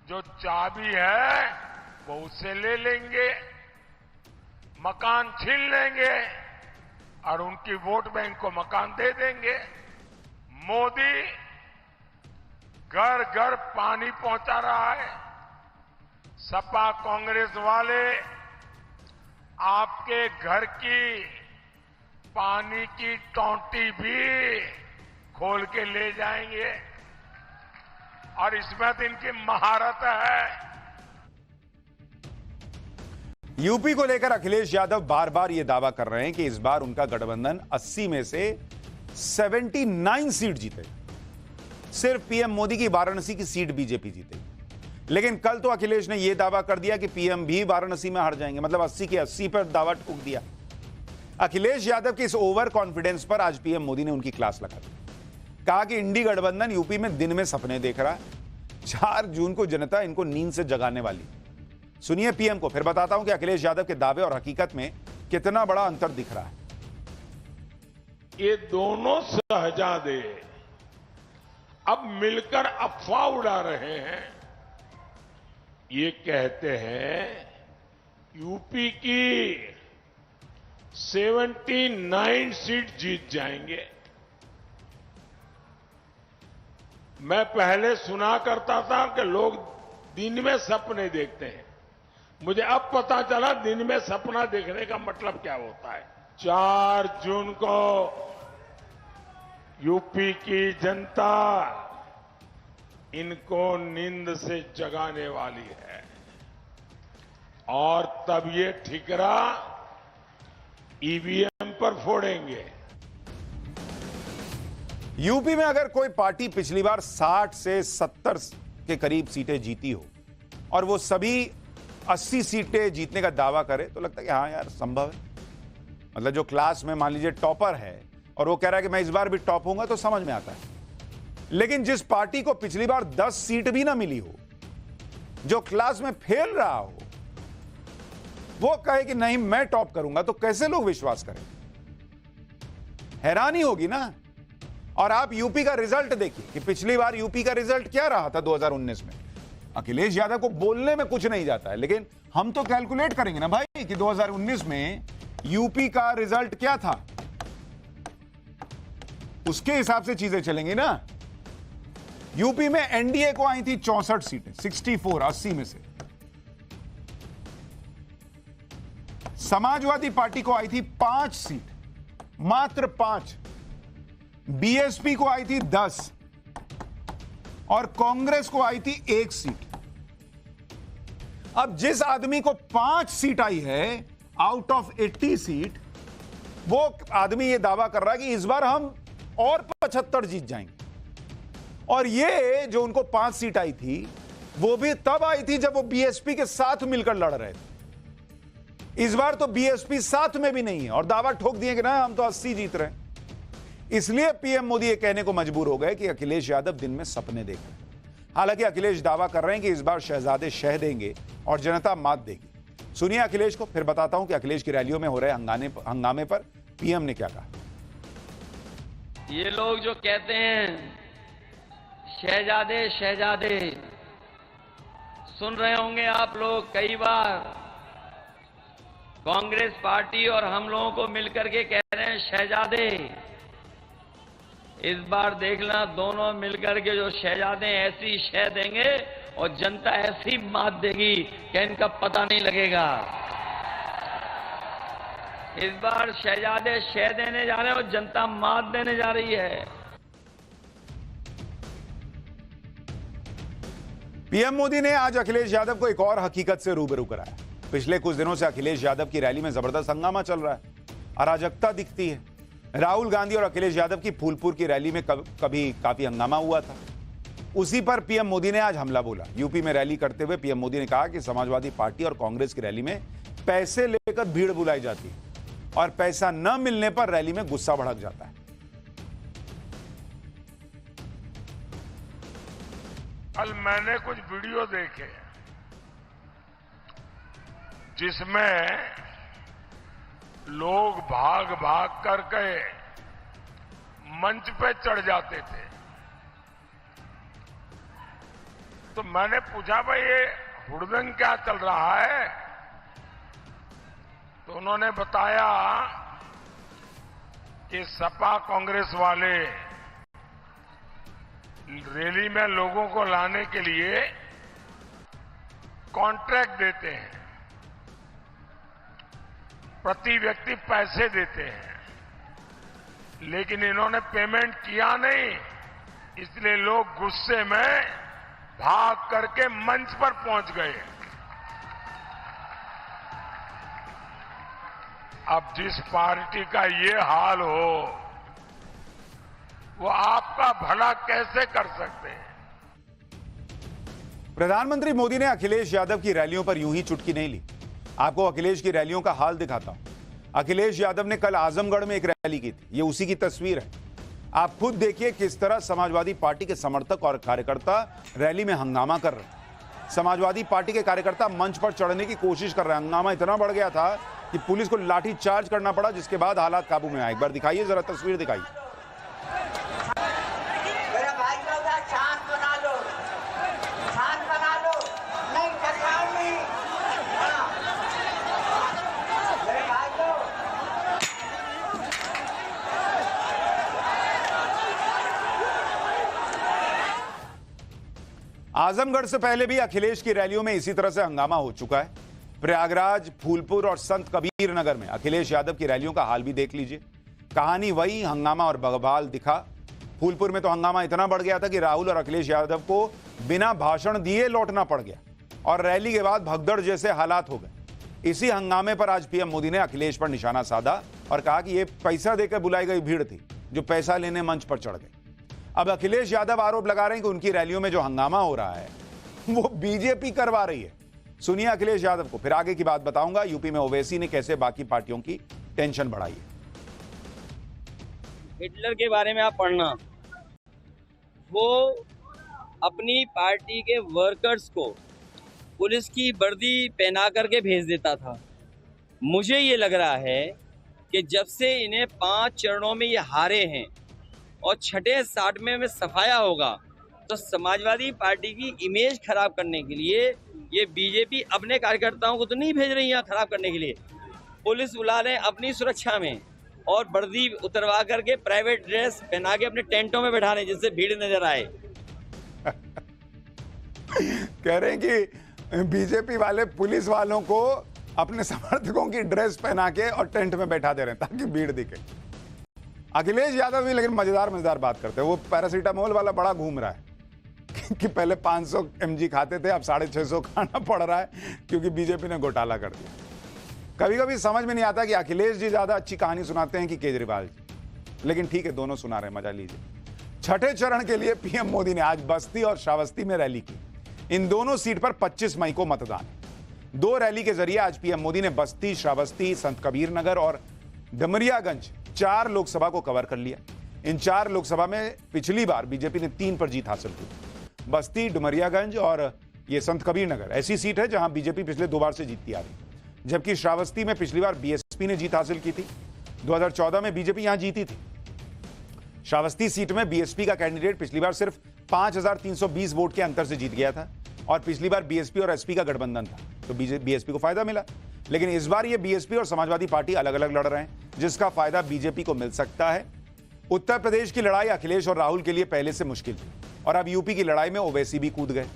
[SPEAKER 2] जो चाबी है वो उससे ले लेंगे, मकान छीन लेंगे और उनकी वोट बैंक को मकान दे देंगे। मोदी घर घर पानी पहुंचा रहा है। सपा कांग्रेस वाले आपके घर की पानी की टोंटी भी खोल के ले जाएंगे और इसमें तो इनकी महारत है।
[SPEAKER 1] यूपी को लेकर अखिलेश यादव बार बार यह दावा कर रहे हैं कि इस बार उनका गठबंधन 80 में से 79 सीट जीते। सिर्फ पीएम मोदी की वाराणसी की सीट बीजेपी जीतेगी। लेकिन कल तो अखिलेश ने यह दावा कर दिया कि पीएम भी वाराणसी में हार जाएंगे, मतलब 80 के 80 पर दावा ठोक दिया। अखिलेश यादव के इस ओवर कॉन्फिडेंस पर आज पीएम मोदी ने उनकी क्लास लगा दी। कहा कि इंडी गठबंधन यूपी में दिन में सपने देख रहा है। 4 जून को जनता इनको नींद से जगाने वाली। सुनिए पीएम को, फिर बताता हूं कि अखिलेश यादव के दावे और हकीकत में कितना बड़ा अंतर दिख रहा है।
[SPEAKER 2] ये दोनों शहजादे अब मिलकर अफवाह उड़ा रहे हैं। ये कहते हैं यूपी की 79 सीट जीत जाएंगे। मैं पहले सुना करता था कि लोग दिन में सपने देखते हैं। मुझे अब पता चला दिन में सपना देखने का मतलब क्या होता है। 4 जून को यूपी की जनता इनको नींद से जगाने वाली है। और तब ये ठिकरा ईवीएम पर फोड़ेंगे।
[SPEAKER 1] यूपी में अगर कोई पार्टी पिछली बार 60 से 70 के करीब सीटें जीती हो और वो सभी 80 सीटें जीतने का दावा करे तो लगता है कि हाँ यार संभव है। मतलब जो क्लास में मान लीजिए टॉपर है और वो कह रहा है कि मैं इस बार भी टॉप होऊंगा तो समझ में आता है। लेकिन जिस पार्टी को पिछली बार 10 सीट भी ना मिली हो, जो क्लास में फेल रहा हो, वो कहे कि नहीं मैं टॉप करूंगा तो कैसे लोग विश्वास करें? हैरानी होगी ना। और आप यूपी का रिजल्ट देखिए कि पिछली बार यूपी का रिजल्ट क्या रहा था 2019 में। अखिलेश यादव को बोलने में कुछ नहीं जाता है, लेकिन हम तो कैलकुलेट करेंगे ना भाई कि 2019 में यूपी का रिजल्ट क्या था, उसके हिसाब से चीजें चलेंगी ना। यूपी में एनडीए को आई थी 64 सीटें, 64 80 में से। समाजवादी पार्टी को आई थी 5 सीट, मात्र 5। बीएसपी को आई थी 10 और कांग्रेस को आई थी 1 सीट। अब जिस आदमी को 5 सीट आई है आउट ऑफ 80 सीट, वो आदमी ये दावा कर रहा है कि इस बार हम और 75 जीत जाएंगे। और ये जो उनको 5 सीट आई थी वो भी तब आई थी जब वो बीएसपी के साथ मिलकर लड़ रहे थे। इस बार तो बीएसपी साथ में भी नहीं है और दावा ठोक दिए कि ना हम तो 80 जीत रहे हैं। इसलिए पीएम मोदी ये कहने को मजबूर हो गए कि अखिलेश यादव दिन में सपने देख रहे हैं। हालांकि अखिलेश दावा कर रहे हैं कि इस बार शहजादे शह देंगे और जनता मात देगी। सुनिए अखिलेश को, फिर बताता हूं कि अखिलेश की रैलियों में हो रहे हंगामे पर पीएम ने क्या कहा।
[SPEAKER 6] ये लोग जो कहते हैं शहजादे शहजादे, सुन रहे होंगे आप लोग कई बार कांग्रेस पार्टी और हम लोगों को मिलकर के कह रहे हैं शहजादे। इस बार देखना दोनों मिलकर के जो शहजादे ऐसी शह देंगे और जनता ऐसी मात देगी कि इनका पता नहीं लगेगा। इस बार शहजादे शह देने जा रहे हैं और जनता मात देने जा रही है।
[SPEAKER 1] पीएम मोदी ने आज अखिलेश यादव को एक और हकीकत से रूबरू कराया। पिछले कुछ दिनों से अखिलेश यादव की रैली में जबरदस्त हंगामा चल रहा है, अराजकता दिखती है। राहुल गांधी और अखिलेश यादव की फूलपुर की रैली में कभी काफी हंगामा हुआ था। उसी पर पीएम मोदी ने आज हमला बोला। यूपी में रैली करते हुए पीएम मोदी ने कहा कि समाजवादी पार्टी और कांग्रेस की रैली में पैसे लेकर भीड़ बुलाई जाती है और पैसा न मिलने पर रैली में गुस्सा भड़क जाता है।
[SPEAKER 2] कल मैंने कुछ वीडियो देखे जिसमें लोग भाग भाग करके मंच पे चढ़ जाते थे। तो मैंने पूछा भाई ये हुड़दंग क्या चल रहा है? तो उन्होंने बताया कि सपा कांग्रेस वाले रैली में लोगों को लाने के लिए कॉन्ट्रैक्ट देते हैं, प्रति व्यक्ति पैसे देते हैं, लेकिन इन्होंने पेमेंट किया नहीं, इसलिए लोग गुस्से में भाग करके मंच पर पहुंच गए। अब जिस पार्टी का ये हाल हो वो आपका भला कैसे कर सकते हैं?
[SPEAKER 1] प्रधानमंत्री मोदी ने अखिलेश यादव की रैलियों पर यूं ही चुटकी नहीं ली। आपको अखिलेश की रैलियों का हाल दिखाता हूं। अखिलेश यादव ने कल आजमगढ़ में एक रैली की थी, ये उसी की तस्वीर है। आप खुद देखिए किस तरह समाजवादी पार्टी के समर्थक और कार्यकर्ता रैली में हंगामा कर रहे हैं। समाजवादी पार्टी के कार्यकर्ता मंच पर चढ़ने की कोशिश कर रहे हैं। हंगामा इतना बढ़ गया था कि पुलिस को लाठी चार्ज करना पड़ा, जिसके बाद हालात काबू में आए। एक बार दिखाइए, जरा तस्वीर दिखाइए। आजमगढ़ से पहले भी अखिलेश की रैलियों में इसी तरह से हंगामा हो चुका है। प्रयागराज, फूलपुर और संत कबीर नगर में अखिलेश यादव की रैलियों का हाल भी देख लीजिए। कहानी वही, हंगामा और बवाल दिखा। फूलपुर में तो हंगामा इतना बढ़ गया था कि राहुल और अखिलेश यादव को बिना भाषण दिए लौटना पड़ गया। और रैली के बाद भगदड़ जैसे हालात हो गए। इसी हंगामे पर आज पीएम मोदी ने अखिलेश पर निशाना साधा और कहा कि यह पैसा देकर बुलाई गई भीड़ थी जो पैसा लेने मंच पर चढ़ गई। अब अखिलेश यादव आरोप लगा रहे हैं कि उनकी रैलियों में जो हंगामा हो रहा है वो बीजेपी करवा रही है। सुनिए अखिलेश यादव को, फिर आगे की बात बताऊंगा। यूपी में ओवैसी ने कैसे बाकी पार्टियों की टेंशन बढ़ाई है।
[SPEAKER 7] हिटलर के बारे में आप पढ़ना, वो अपनी पार्टी के वर्कर्स को पुलिस की वर्दी पहना करके भेज देता था। मुझे ये लग रहा है कि जब से इन्हें 5 चरणों में ये हारे हैं और छठे 60वें में सफाया होगा, तो समाजवादी पार्टी की इमेज खराब करने के लिए ये बीजेपी अपने कार्यकर्ताओं को तो नहीं भेज रही है खराब करने के लिए, पुलिस बुला रहे हैं अपनी सुरक्षा में और वर्दी उतरवा करके प्राइवेट ड्रेस पहना के अपने टेंटों में बैठा रहे हैं जिससे भीड़ नजर आए।
[SPEAKER 1] कह रहे हैं कि बीजेपी वाले पुलिस वालों को अपने समर्थकों की ड्रेस पहना के और टेंट में बैठा दे रहे हैं ताकि भीड़ दिखे। अखिलेश यादव भी लेकिन मजेदार बात करते हैं। वो पैरासीटामोल वाला बड़ा घूम रहा है कि पहले 500 mg खाते थे, अब 650 खाना पड़ रहा है क्योंकि बीजेपी ने घोटाला कर दिया। कभी कभी समझ में नहीं आता कि अखिलेश जी ज्यादा अच्छी कहानी सुनाते हैं कि केजरीवाल जी, लेकिन ठीक है, दोनों सुना रहे हैं, मजा लीजिए। छठे चरण के लिए पीएम मोदी ने आज बस्ती और श्रावस्ती में रैली की। इन दोनों सीट पर 25 मई को मतदान है। 2 रैली के जरिए आज पीएम मोदी ने बस्ती, श्रावस्ती, संत कबीर नगर और डमरियागंज 4 लोकसभा को कवर कर लिया। इन 4 लोकसभा में पिछली बार बीजेपी ने 3 पर जीत हासिल की। बस्ती, डुमरियागंज और ये संत कबीर नगर ऐसी सीट है जहां बीजेपी पिछले 2 बार से जीतती आ रही, जबकि श्रावस्ती में पिछली बार बीएसपी ने जीत हासिल की थी। 2014 में बीजेपी यहां जीती थी। श्रावस्ती सीट में बीएसपी का कैंडिडेट पिछली बार सिर्फ 5320 वोट के अंतर से जीत गया था और पिछली बार बीएसपी और एसपी का गठबंधन था, तो बीएसपी को फायदा मिला। लेकिन इस बार ये बीएसपी और समाजवादी पार्टी अलग अलग लड़ रहे हैं, जिसका फायदा बीजेपी को मिल सकता है। उत्तर प्रदेश की लड़ाई अखिलेश और राहुल के लिए पहले से मुश्किल थी और अब यूपी की लड़ाई में ओवैसी भी कूद गए।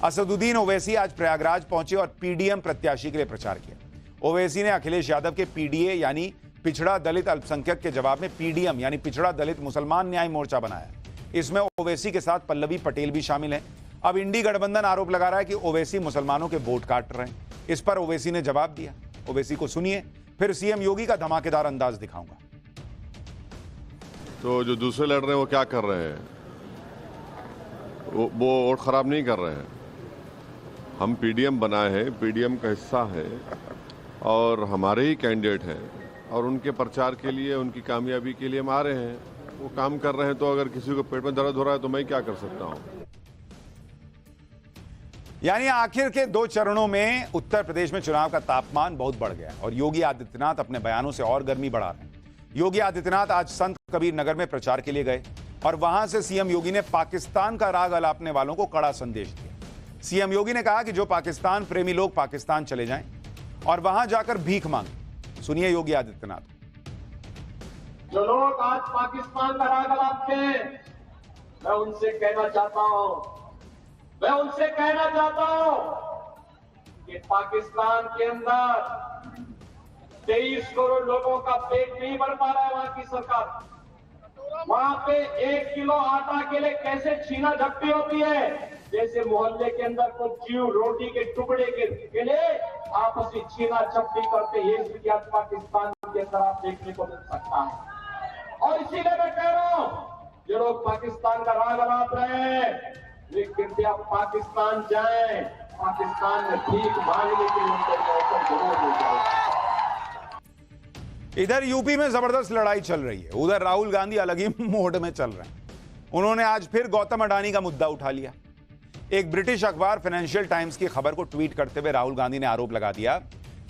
[SPEAKER 1] असदुद्दीन ओवैसी आज प्रयागराज पहुंचे और पीडीएम प्रत्याशी के लिए प्रचार किया। ओवैसी ने अखिलेश यादव के पीडीए यानी पिछड़ा दलित अल्पसंख्यक के जवाब में पीडीएम यानी पिछड़ा दलित मुसलमान न्याय मोर्चा बनाया। इसमें ओवैसी के साथ पल्लवी पटेल भी शामिल हैं। अब इंडी गठबंधन आरोप लगा रहा है कि ओवैसी मुसलमानों के वोट काट रहे हैं। इस पर ओवैसी ने जवाब दिया। ओवैसी को सुनिए, फिर सीएम योगी का धमाकेदार अंदाज दिखाऊंगा।
[SPEAKER 8] तो जो दूसरे लड़ रहे हैं वो क्या कर रहे हैं? वो वोट खराब नहीं कर रहे हैं। हम पीडीएम बनाए हैं, पीडीएम का हिस्सा है और हमारे ही कैंडिडेट हैं और उनके प्रचार के लिए, उनकी कामयाबी के लिए हम आ रहे हैं। वो काम कर रहे हैं, तो अगर किसी को पेट में दर्द हो रहा है तो मैं क्या कर सकता हूं?
[SPEAKER 1] यानी आखिर के 2 चरणों में उत्तर प्रदेश में चुनाव का तापमान बहुत बढ़ गया और योगी आदित्यनाथ अपने बयानों से और गर्मी बढ़ा रहे हैं। योगी आदित्यनाथ आज संत कबीर नगर में प्रचार के लिए गए और वहां से सीएम योगी ने पाकिस्तान का राग अलापने वालों को कड़ा संदेश दिया। सीएम योगी ने कहा कि जो पाकिस्तान प्रेमी लोग पाकिस्तान चले जाएं और वहां जाकर भीख मांगे। सुनिए योगी आदित्यनाथ।
[SPEAKER 9] जो लोग आज पाकिस्तान का राग अलापते हैं, मैं उनसे कहना चाहता हूं कि पाकिस्तान के अंदर 23 करोड़ लोगों का पेट नहीं भर पा रहा है वहां की सरकार। वहां पे 1 किलो आटा के लिए कैसे छीना झपटी होती है, जैसे मोहल्ले के अंदर कुछ जीव रोटी के टुकड़े के लिए आपसी छीना झपटी करते, ये स्थिति पाकिस्तान के अंदर आप देखने को मिल सकता है। और इसीलिए मैं कह रहा हूं, जो लोग पाकिस्तान का राग अलाप रहे हैं, वे कृपया पाकिस्तान जाएं, पाकिस्तान में भीख मांगने के लिए अवसर जरूर मिल जाए।
[SPEAKER 1] इधर यूपी में जबरदस्त लड़ाई चल रही है, उधर राहुल गांधी अलग ही मोड में चल रहे हैं। उन्होंने आज फिर गौतम अडानी का मुद्दा उठा लिया। एक ब्रिटिश अखबार फाइनेंशियल टाइम्स की खबर को ट्वीट करते हुए राहुल गांधी ने आरोप लगा दिया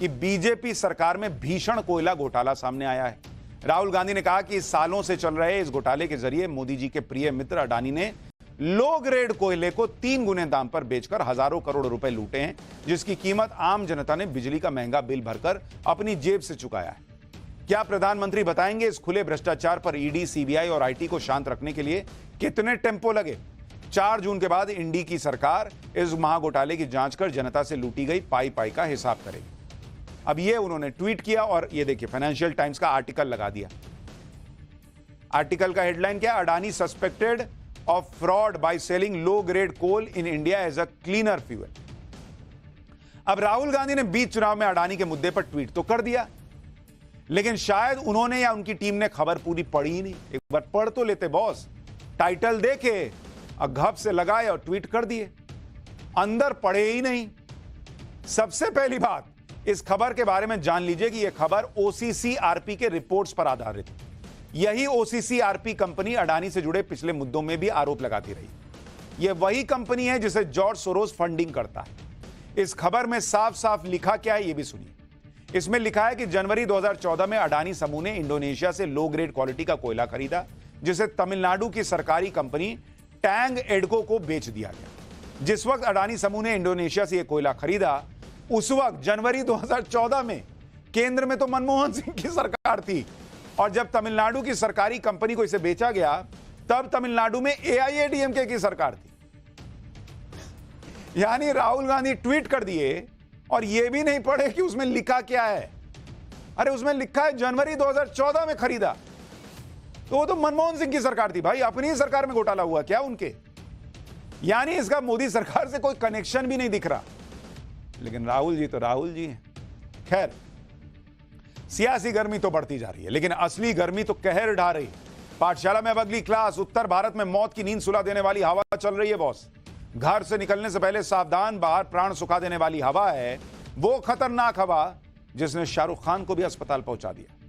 [SPEAKER 1] कि बीजेपी सरकार में भीषण कोयला घोटाला सामने आया है। राहुल गांधी ने कहा कि सालों से चल रहे इस घोटाले के जरिए मोदी जी के प्रिय मित्र अडानी ने लो ग्रेड कोयले को 3 गुने दाम पर बेचकर हजारों करोड़ रुपए लूटे हैं, जिसकी कीमत आम जनता ने बिजली का महंगा बिल भरकर अपनी जेब से चुकाया है। क्या प्रधानमंत्री बताएंगे इस खुले भ्रष्टाचार पर ईडी, सीबीआई और आईटी को शांत रखने के लिए कितने टेम्पो लगे? 4 जून के बाद इंडी की सरकार इस महाघोटाले की जांच कर जनता से लूटी गई पाई का हिसाब करेगी। अब ये उन्होंने ट्वीट किया और ये देखिए फाइनेंशियल टाइम्स का आर्टिकल लगा दिया। आर्टिकल का हेडलाइन क्या? Adani suspected of fraud by selling low grade coal in India as a cleaner fuel। अब राहुल गांधी ने बीच चुनाव में अडानी के मुद्दे पर ट्वीट तो कर दिया, लेकिन शायद उन्होंने या उनकी टीम ने खबर पूरी पढ़ी ही नहीं। एक बार पढ़ तो लेते बॉस, टाइटल देखे और घप से लगाए और ट्वीट कर दिए, अंदर पढ़े ही नहीं। सबसे पहली बात, इस खबर के बारे में जान लीजिए कि यह खबर OCCRP के रिपोर्ट्स पर आधारित है। यही OCCRP कंपनी अडानी से जुड़े पिछले मुद्दों में भी आरोप लगाती रही। यह वही कंपनी है जिसे जॉर्ज सोरोस फंडिंग करता है। इस खबर में साफ साफ लिखा क्या है, यह भी सुनिए। इसमें लिखा है कि जनवरी 2014 में अडानी समूह ने इंडोनेशिया से लो ग्रेड क्वालिटी का कोयला खरीदा, जिसे तमिलनाडु की सरकारी कंपनी टैंग एडको को बेच दिया गया। जिस वक्त अडानी समूह ने इंडोनेशिया से यह कोयला खरीदा, उस वक्त जनवरी 2014 में केंद्र में तो मनमोहन सिंह की सरकार थी, और जब तमिलनाडु की सरकारी कंपनी को इसे बेचा गया, तब तमिलनाडु में AIADMK की सरकार थी। यानी राहुल गांधी ट्वीट कर दिए और यह भी नहीं पढ़े कि उसमें लिखा क्या है। अरे उसमें लिखा है जनवरी 2014 में खरीदा, तो वो तो मनमोहन सिंह की सरकार थी भाई, अपनी ही सरकार में घोटाला हुआ क्या उनके? यानी इसका मोदी सरकार से कोई कनेक्शन भी नहीं दिख रहा। लेकिन राहुल जी तो राहुल जी हैं। खैर, सियासी गर्मी तो बढ़ती जा रही है, लेकिन असली गर्मी तो कहर ढा रही है। पाठशाला में अब अगली क्लास, उत्तर भारत में मौत की नींद सुला देने वाली हवा चल रही है बॉस। घर से निकलने से पहले सावधान, बाहर प्राण सुखा देने वाली हवा है वो खतरनाक हवा जिसने शाहरुख खान को भी अस्पताल पहुंचा दिया।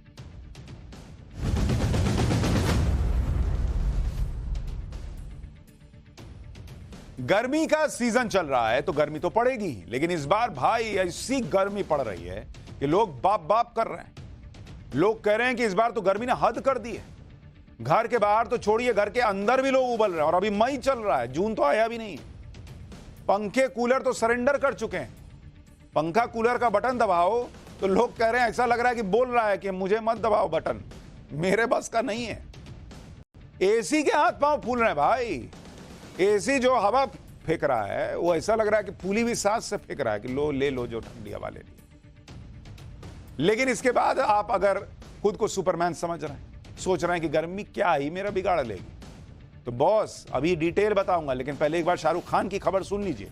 [SPEAKER 1] गर्मी का सीजन चल रहा है तो गर्मी तो पड़ेगी ही, लेकिन इस बार भाई ऐसी गर्मी पड़ रही है कि लोग बाप बाप कर रहे हैं। लोग कह रहे हैं कि इस बार तो गर्मी ने हद कर दी है। घर के बाहर तो छोड़िए, घर के अंदर भी लोग उबल रहे हैं, और अभी मई चल रहा है, जून तो आया भी नहीं है। पंखे कूलर तो सरेंडर कर चुके हैं। पंखा कूलर का बटन दबाओ तो लोग कह रहे हैं, ऐसा लग रहा है कि बोल रहा है कि मुझे मत दबाओ बटन, मेरे बस का नहीं है। एसी के हाथ पांव फूल रहे हैं भाई। एसी जो हवा फेंक रहा है वो ऐसा लग रहा है कि फूली हुई सांस से फेंक रहा है कि लो ले लो जो ठंडी हवा ले ली। लेकिन इसके बाद आप अगर खुद को सुपरमैन समझ रहे हैं, सोच रहे हैं कि गर्मी क्या ही मेरा बिगाड़ लेगी, तो बॉस अभी डिटेल बताऊंगा, लेकिन पहले एक बार शाहरुख खान की खबर सुन लीजिए।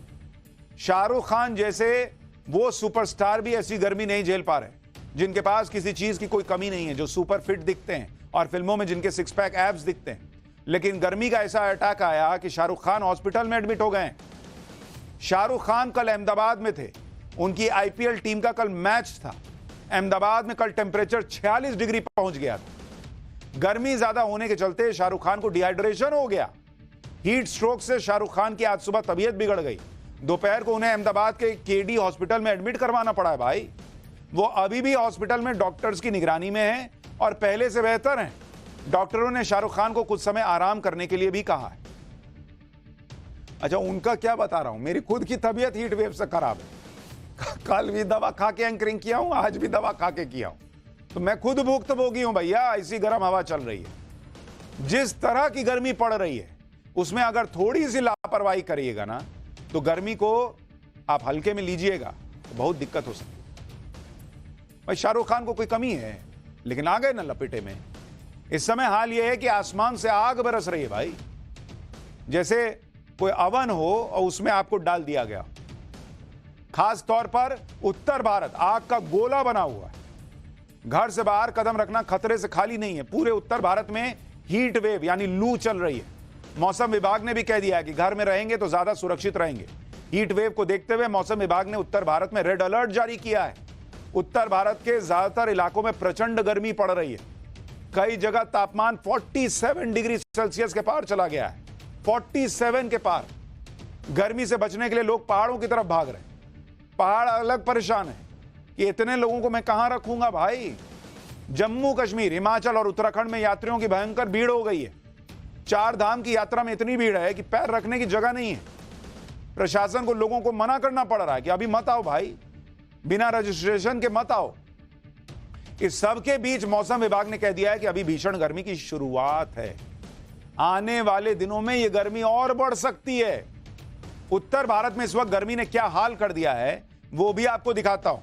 [SPEAKER 1] शाहरुख खान जैसे वो सुपरस्टार भी ऐसी गर्मी नहीं झेल पा रहे, जिनके पास किसी चीज की कोई कमी नहीं है, जो सुपर फिट दिखते हैं और फिल्मों में जिनके सिक्स पैक एब्स दिखते हैं। लेकिन गर्मी का ऐसा अटैक आया कि शाहरुख खान हॉस्पिटल में एडमिट हो गए। शाहरुख खान कल अहमदाबाद में थे, उनकी IPL टीम का कल मैच था। अहमदाबाद में कल टेम्परेचर 46 डिग्री पहुंच गया था। गर्मी ज्यादा होने के चलते शाहरुख खान को डिहाइड्रेशन हो गया। हीट स्ट्रोक से शाहरुख खान की आज सुबह तबीयत बिगड़ गई। दोपहर को उन्हें अहमदाबाद के KD हॉस्पिटल में एडमिट करवाना पड़ा है भाई। वो अभी भी हॉस्पिटल में डॉक्टर्स की निगरानी में है और पहले से बेहतर हैं। डॉक्टरों ने शाहरुख खान को कुछ समय आराम करने के लिए भी कहा है। अच्छा, उनका क्या बता रहा हूं, मेरी खुद की तबीयत हीट वेव से खराब है। कल भी दवा खा के एंकरिंग किया हूं, आज भी दवा खा के किया हूं, तो मैं खुद भुक्तभोगी हूं भैया। ऐसी गर्म हवा चल रही है। जिस तरह की गर्मी पड़ रही है उसमें अगर थोड़ी सी लापरवाही करिएगा ना, तो गर्मी को आप हल्के में लीजिएगा तो बहुत दिक्कत हो सकती है। भाई शाहरुख खान को कोई कमी है, लेकिन आ गए ना लपेटे में। इस समय हाल यह है कि आसमान से आग बरस रही है भाई, जैसे कोई अवन हो और उसमें आपको डाल दिया गया। खास तौर पर उत्तर भारत आग का गोला बना हुआ है। घर से बाहर कदम रखना खतरे से खाली नहीं है। पूरे उत्तर भारत में हीट वेव यानी लू चल रही है। मौसम विभाग ने भी कह दिया है कि घर में रहेंगे तो ज्यादा सुरक्षित रहेंगे। हीट वेव को देखते हुए मौसम विभाग ने उत्तर भारत में रेड अलर्ट जारी किया है। उत्तर भारत के ज्यादातर इलाकों में प्रचंड गर्मी पड़ रही है। कई जगह तापमान 47 डिग्री सेल्सियस के पार चला गया है। 47 के पार। गर्मी से बचने के लिए लोग पहाड़ों की तरफ भाग रहे हैं। पहाड़ अलग परेशान है कि इतने लोगों को मैं कहां रखूंगा भाई। जम्मू कश्मीर, हिमाचल और उत्तराखंड में यात्रियों की भयंकर भीड़ हो गई है। 4 धाम की यात्रा में इतनी भीड़ है कि पैर रखने की जगह नहीं है। प्रशासन को लोगों को मना करना पड़ रहा है कि अभी मत आओ भाई, बिना रजिस्ट्रेशन के मत आओ। इस सब के बीच मौसम विभाग ने कह दिया है कि अभी भीषण गर्मी की शुरुआत है। आने वाले दिनों में यह गर्मी और बढ़ सकती है। उत्तर भारत में इस वक्त गर्मी ने क्या हाल कर दिया है वो भी आपको दिखाता हूं।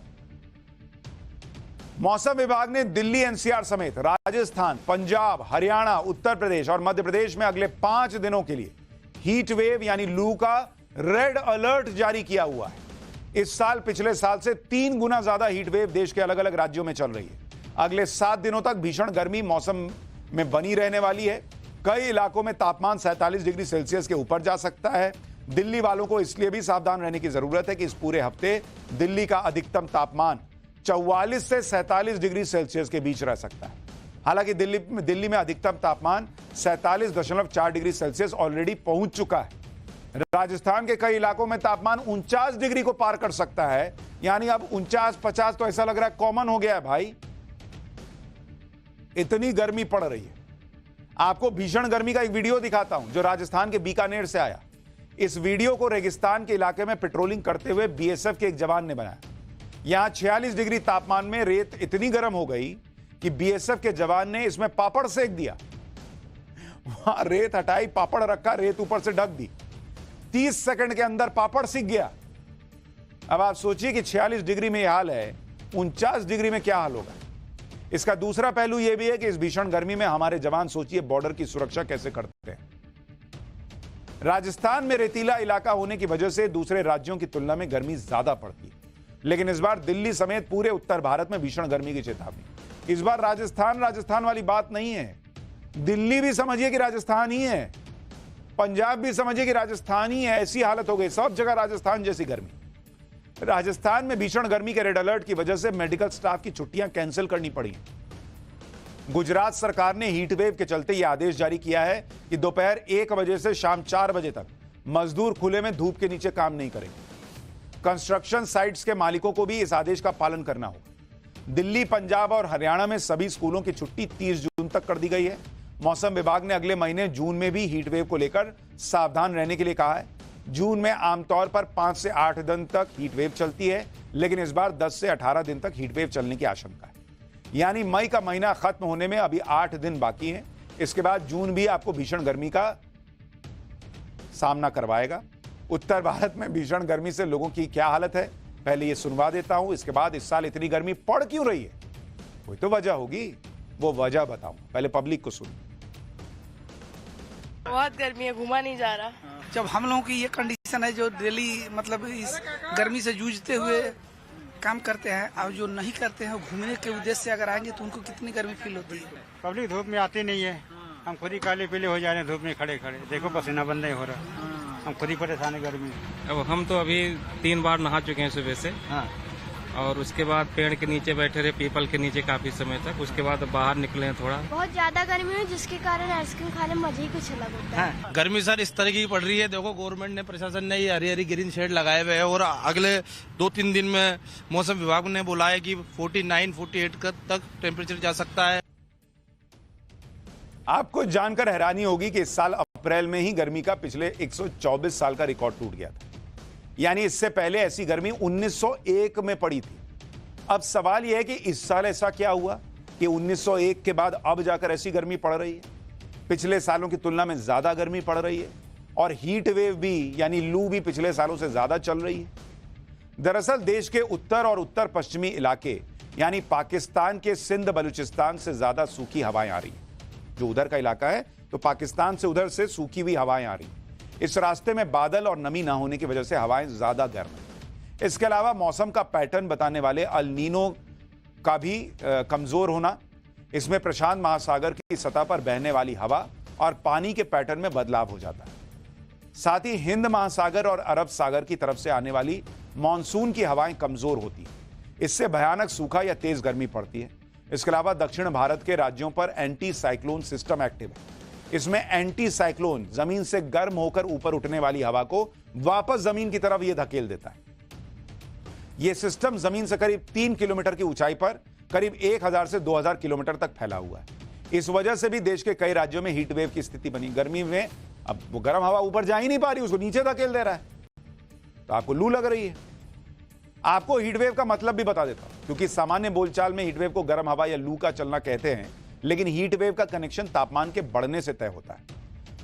[SPEAKER 1] मौसम विभाग ने दिल्ली NCR समेत राजस्थान, पंजाब, हरियाणा, उत्तर प्रदेश और मध्य प्रदेश में अगले 5 दिनों के लिए हीट वेव यानी लू का रेड अलर्ट जारी किया हुआ है। इस साल पिछले साल से 3 गुना ज्यादा हीट वेव देश के अलग अलग राज्यों में चल रही है। अगले 7 दिनों तक भीषण गर्मी मौसम में बनी रहने वाली है। कई इलाकों में तापमान 47 डिग्री सेल्सियस के ऊपर जा सकता है। दिल्ली वालों को इसलिए भी सावधान रहने की जरूरत है कि इस पूरे हफ्ते दिल्ली का अधिकतम तापमान 44 से 47 डिग्री सेल्सियस के बीच रह सकता है। हालांकि दिल्ली में अधिकतम तापमान 47.4 डिग्री सेल्सियस ऑलरेडी पहुंच चुका है। राजस्थान के कई इलाकों में तापमान 49 डिग्री को पार कर सकता है। यानी अब 49-50 तो ऐसा लग रहा है कॉमन हो गया है भाई, इतनी गर्मी पड़ रही है। आपको भीषण गर्मी का एक वीडियो दिखाता हूं जो राजस्थान के बीकानेर से आया। इस वीडियो को रेगिस्तान के इलाके में पेट्रोलिंग करते हुए बीएसएफ के एक जवान ने बनाया। यहां 46 डिग्री तापमान में रेत इतनी गर्म हो गई कि बीएसएफ के जवान ने इसमें पापड़ सेक दिया। वहां रेत हटाई, पापड़ रखा, रेत ऊपर से ढक दी। 30 सेकंड के अंदर पापड़ सिक गया। अब आप सोचिए कि 46 डिग्री में यह हाल है, 49 डिग्री में क्या हाल होगा। इसका दूसरा पहलू यह भी है कि इस भीषण गर्मी में हमारे जवान सोचिए बॉर्डर की सुरक्षा कैसे करते हैं। राजस्थान में रेतीला इलाका होने की वजह से दूसरे राज्यों की तुलना में गर्मी ज्यादा पड़ती है, लेकिन इस बार दिल्ली समेत पूरे उत्तर भारत में भीषण गर्मी की चेतावनी। इस बार राजस्थान वाली बात नहीं है। दिल्ली भी समझिए कि राजस्थान ही है, पंजाब भी समझिए कि राजस्थान ही है। ऐसी हालत हो गई, सब जगह राजस्थान जैसी गर्मी। राजस्थान में भीषण गर्मी के रेड अलर्ट की वजह से मेडिकल स्टाफ की छुट्टियां कैंसिल करनी पड़ी। गुजरात सरकार ने हीट वेव के चलते यह आदेश जारी किया है कि दोपहर 1 बजे से शाम 4 बजे तक मजदूर खुले में धूप के नीचे काम नहीं करेंगे। कंस्ट्रक्शन साइट्स के मालिकों को भी इस आदेश का पालन करना होगा। दिल्ली, पंजाब और हरियाणा में सभी स्कूलों की छुट्टी 30 जून तक कर दी गई है। मौसम विभाग ने अगले महीने जून में भी हीट वेव को लेकर सावधान रहने के लिए कहा है। जून में आमतौर पर 5 से 8 दिन तक हीट वेव चलती है, लेकिन इस बार 10 से 18 दिन तक हीट वेव चलने की आशंका है। यानी मई का महीना खत्म होने में अभी 8 दिन बाकी हैं। इसके बाद जून भी आपको भीषण गर्मी का सामना करवाएगा। उत्तर भारत में भीषण गर्मी से लोगों की क्या हालत है, पहले ये सुनवा देता हूं। इसके बाद इस साल इतनी गर्मी पड़ क्यों रही है, कोई तो वजह होगी, वो वजह बताऊं। पहले पब्लिक को सुन।
[SPEAKER 10] बहुत गर्मी है, घूमा नहीं जा रहा।
[SPEAKER 11] जब हम लोगों की ये कंडीशन है, जो डेली मतलब इस गर्मी से जूझते हुए काम करते हैं, और जो नहीं करते हैं घूमने के उद्देश्य से अगर आएंगे तो उनको कितनी गर्मी फील होती है।
[SPEAKER 12] पब्लिक धूप में आती नहीं है, हम खुद ही काले पीले हो जा रहे हैं धूप में खड़े खड़े। देखो पसीना बंद नहीं हो रहा, हम खुद ही परेशान है गर्मी।
[SPEAKER 13] अब हम तो अभी 3 बार नहा चुके हैं सुबह से। हाँ। और उसके बाद पेड़ के नीचे बैठे रहे, पीपल के नीचे काफी समय तक। उसके बाद बाहर निकले हैं थोड़ा।
[SPEAKER 10] बहुत ज्यादा गर्मी है जिसके कारण आइसक्रीम खाने में मजा ही कुछ अलग होता है।
[SPEAKER 14] गर्मी सर इस तरह की पड़ रही है, देखो गवर्नमेंट ने, प्रशासन ने ये हरी हरी ग्रीन शेड लगाए हुए हैं और अगले 2-3 दिन में मौसम विभाग ने बोला है कि 49-48 तक टेम्परेचर जा सकता है।
[SPEAKER 1] आपको जानकर हैरानी होगी कि इस साल अप्रैल में ही गर्मी का पिछले 124 साल का रिकॉर्ड टूट गया था। यानी इससे पहले ऐसी गर्मी 1901 में पड़ी थी। अब सवाल यह है कि इस साल ऐसा क्या हुआ कि 1901 के बाद अब जाकर ऐसी गर्मी पड़ रही है। पिछले सालों की तुलना में ज्यादा गर्मी पड़ रही है और हीट वेव भी यानी लू भी पिछले सालों से ज्यादा चल रही है। दरअसल देश के उत्तर और उत्तर पश्चिमी इलाके यानी पाकिस्तान के सिंध बलूचिस्तान से ज्यादा सूखी हवाएं आ रही हैं। जो उधर का इलाका है तो पाकिस्तान से उधर से सूखी हुई हवाएं आ रही। इस रास्ते में बादल और नमी ना होने की वजह से हवाएं ज्यादा गर्म हैं। इसके अलावा मौसम का पैटर्न बताने वाले अल नीनो का भी कमजोर होना, इसमें प्रशांत महासागर की सतह पर बहने वाली हवा और पानी के पैटर्न में बदलाव हो जाता है। साथ ही हिंद महासागर और अरब सागर की तरफ से आने वाली मानसून की हवाएं कमजोर होती हैं। इससे भयानक सूखा या तेज गर्मी पड़ती है। इसके अलावा दक्षिण भारत के राज्यों पर एंटी साइक्लोन सिस्टम एक्टिव है। इसमें एंटी साइक्लोन जमीन से गर्म होकर ऊपर उठने वाली हवा को वापस जमीन की तरफ यह धकेल देता है। यह सिस्टम जमीन से करीब 3 किलोमीटर की ऊंचाई पर करीब 1000 से 2000 किलोमीटर तक फैला हुआ है। इस वजह से भी देश के कई राज्यों में हीट वेव की स्थिति बनी। गर्मी में अब वो गर्म हवा ऊपर जा ही नहीं पा रही, उसको नीचे धकेल दे रहा है, तो आपको लू लग रही है। आपको हीट वेव का मतलब भी बता देता हूं, क्योंकि सामान्य बोलचाल में हीट वेव को गर्म हवा या लू का चलना कहते हैं, लेकिन हीट वेव का कनेक्शन तापमान के बढ़ने से तय होता है।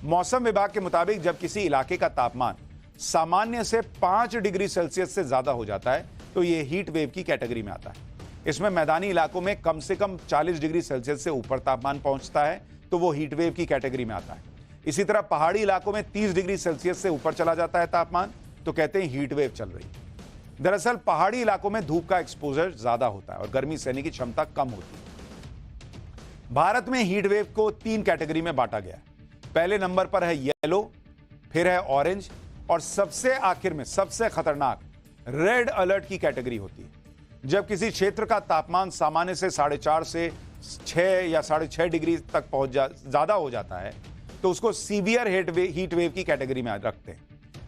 [SPEAKER 1] मौसम विभाग के मुताबिक जब किसी इलाके का तापमान सामान्य से 5 डिग्री सेल्सियस से ज्यादा हो जाता है तो यह हीट वेव की कैटेगरी में आता है। इसमें मैदानी इलाकों में कम से कम 40 डिग्री सेल्सियस से ऊपर तापमान पहुंचता है तो वो हीट वेव की कैटेगरी में आता है। इसी तरह पहाड़ी इलाकों में 30 डिग्री सेल्सियस से ऊपर चला जाता है तापमान तो कहते हैं हीट वेव चल रही है। दरअसल पहाड़ी इलाकों में धूप का एक्सपोजर ज्यादा होता है और गर्मी सहने की क्षमता कम होती है। भारत में हीट वेव को 3 कैटेगरी में बांटा गया है। पहले नंबर पर है येलो, फिर है ऑरेंज और सबसे आखिर में सबसे खतरनाक रेड अलर्ट की कैटेगरी होती है। जब किसी क्षेत्र का तापमान सामान्य से 4.5 से 6 या 6.5 डिग्री तक ज्यादा हो जाता है तो उसको सीवियर हीट वेव की कैटेगरी में रखते हैं।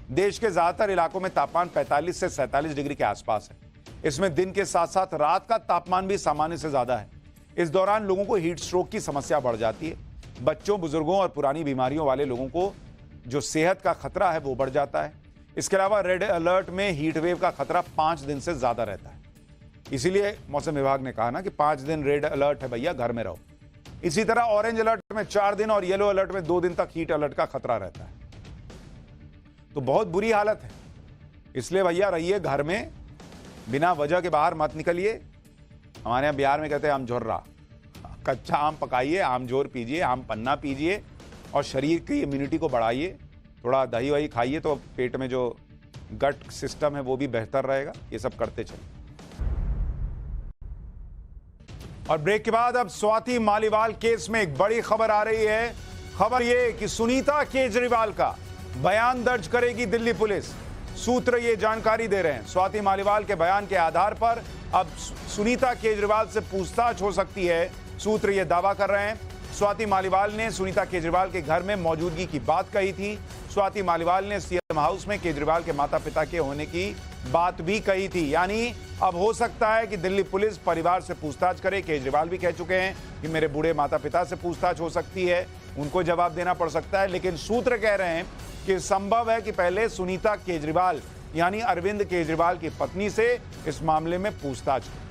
[SPEAKER 1] देश के ज्यादातर इलाकों में तापमान 45 से 47 डिग्री के आसपास है। इसमें दिन के साथ साथ रात का तापमान भी सामान्य से ज्यादा है। इस दौरान लोगों को हीट स्ट्रोक की समस्या बढ़ जाती है। बच्चों, बुजुर्गों और पुरानी बीमारियों वाले लोगों को जो सेहत का खतरा है वो बढ़ जाता है। इसके अलावा रेड अलर्ट में हीट वेव का खतरा 5 दिन से ज्यादा रहता है। इसीलिए मौसम विभाग ने कहा ना कि 5 दिन रेड अलर्ट है भैया, घर में रहो। इसी तरह ऑरेंज अलर्ट में 4 दिन और येलो अलर्ट में 2 दिन तक हीट अलर्ट का खतरा रहता है। तो बहुत बुरी हालत है। इसलिए भैया रहिए घर में, बिना वजह के बाहर मत निकलिए। हमारे यहाँ बिहार में कहते हैं आम झोर्रा। कच्चा आम पकाइए, आम झोर पीजिए, आम पन्ना पीजिए और शरीर की इम्यूनिटी को बढ़ाइए। थोड़ा दही वही खाइए तो पेट में जो गट सिस्टम है वो भी बेहतर रहेगा। ये सब करते चलिए। और ब्रेक के बाद अब स्वाति मालीवाल केस में एक बड़ी खबर आ रही है। खबर ये कि सुनीता केजरीवाल का बयान दर्ज करेगी दिल्ली पुलिस। सूत्र ये जानकारी दे रहे हैं। स्वाति मालीवाल के बयान के आधार पर अब सुनीता केजरीवाल से पूछताछ हो सकती है। सूत्र ये दावा कर रहे हैं। स्वाति मालीवाल ने सुनीता केजरीवाल के घर में मौजूदगी की बात कही थी। स्वाति मालीवाल ने सीएम हाउस में केजरीवाल के माता पिता के होने की बात भी कही थी। यानी अब हो सकता है कि दिल्ली पुलिस परिवार से पूछताछ करे। केजरीवाल भी कह चुके हैं कि मेरे बूढ़े माता पिता से पूछताछ हो सकती है, उनको जवाब देना पड़ सकता है। लेकिन सूत्र कह रहे हैं कि संभव है कि पहले सुनीता केजरीवाल यानी अरविंद केजरीवाल की पत्नी से इस मामले में पूछताछ हो।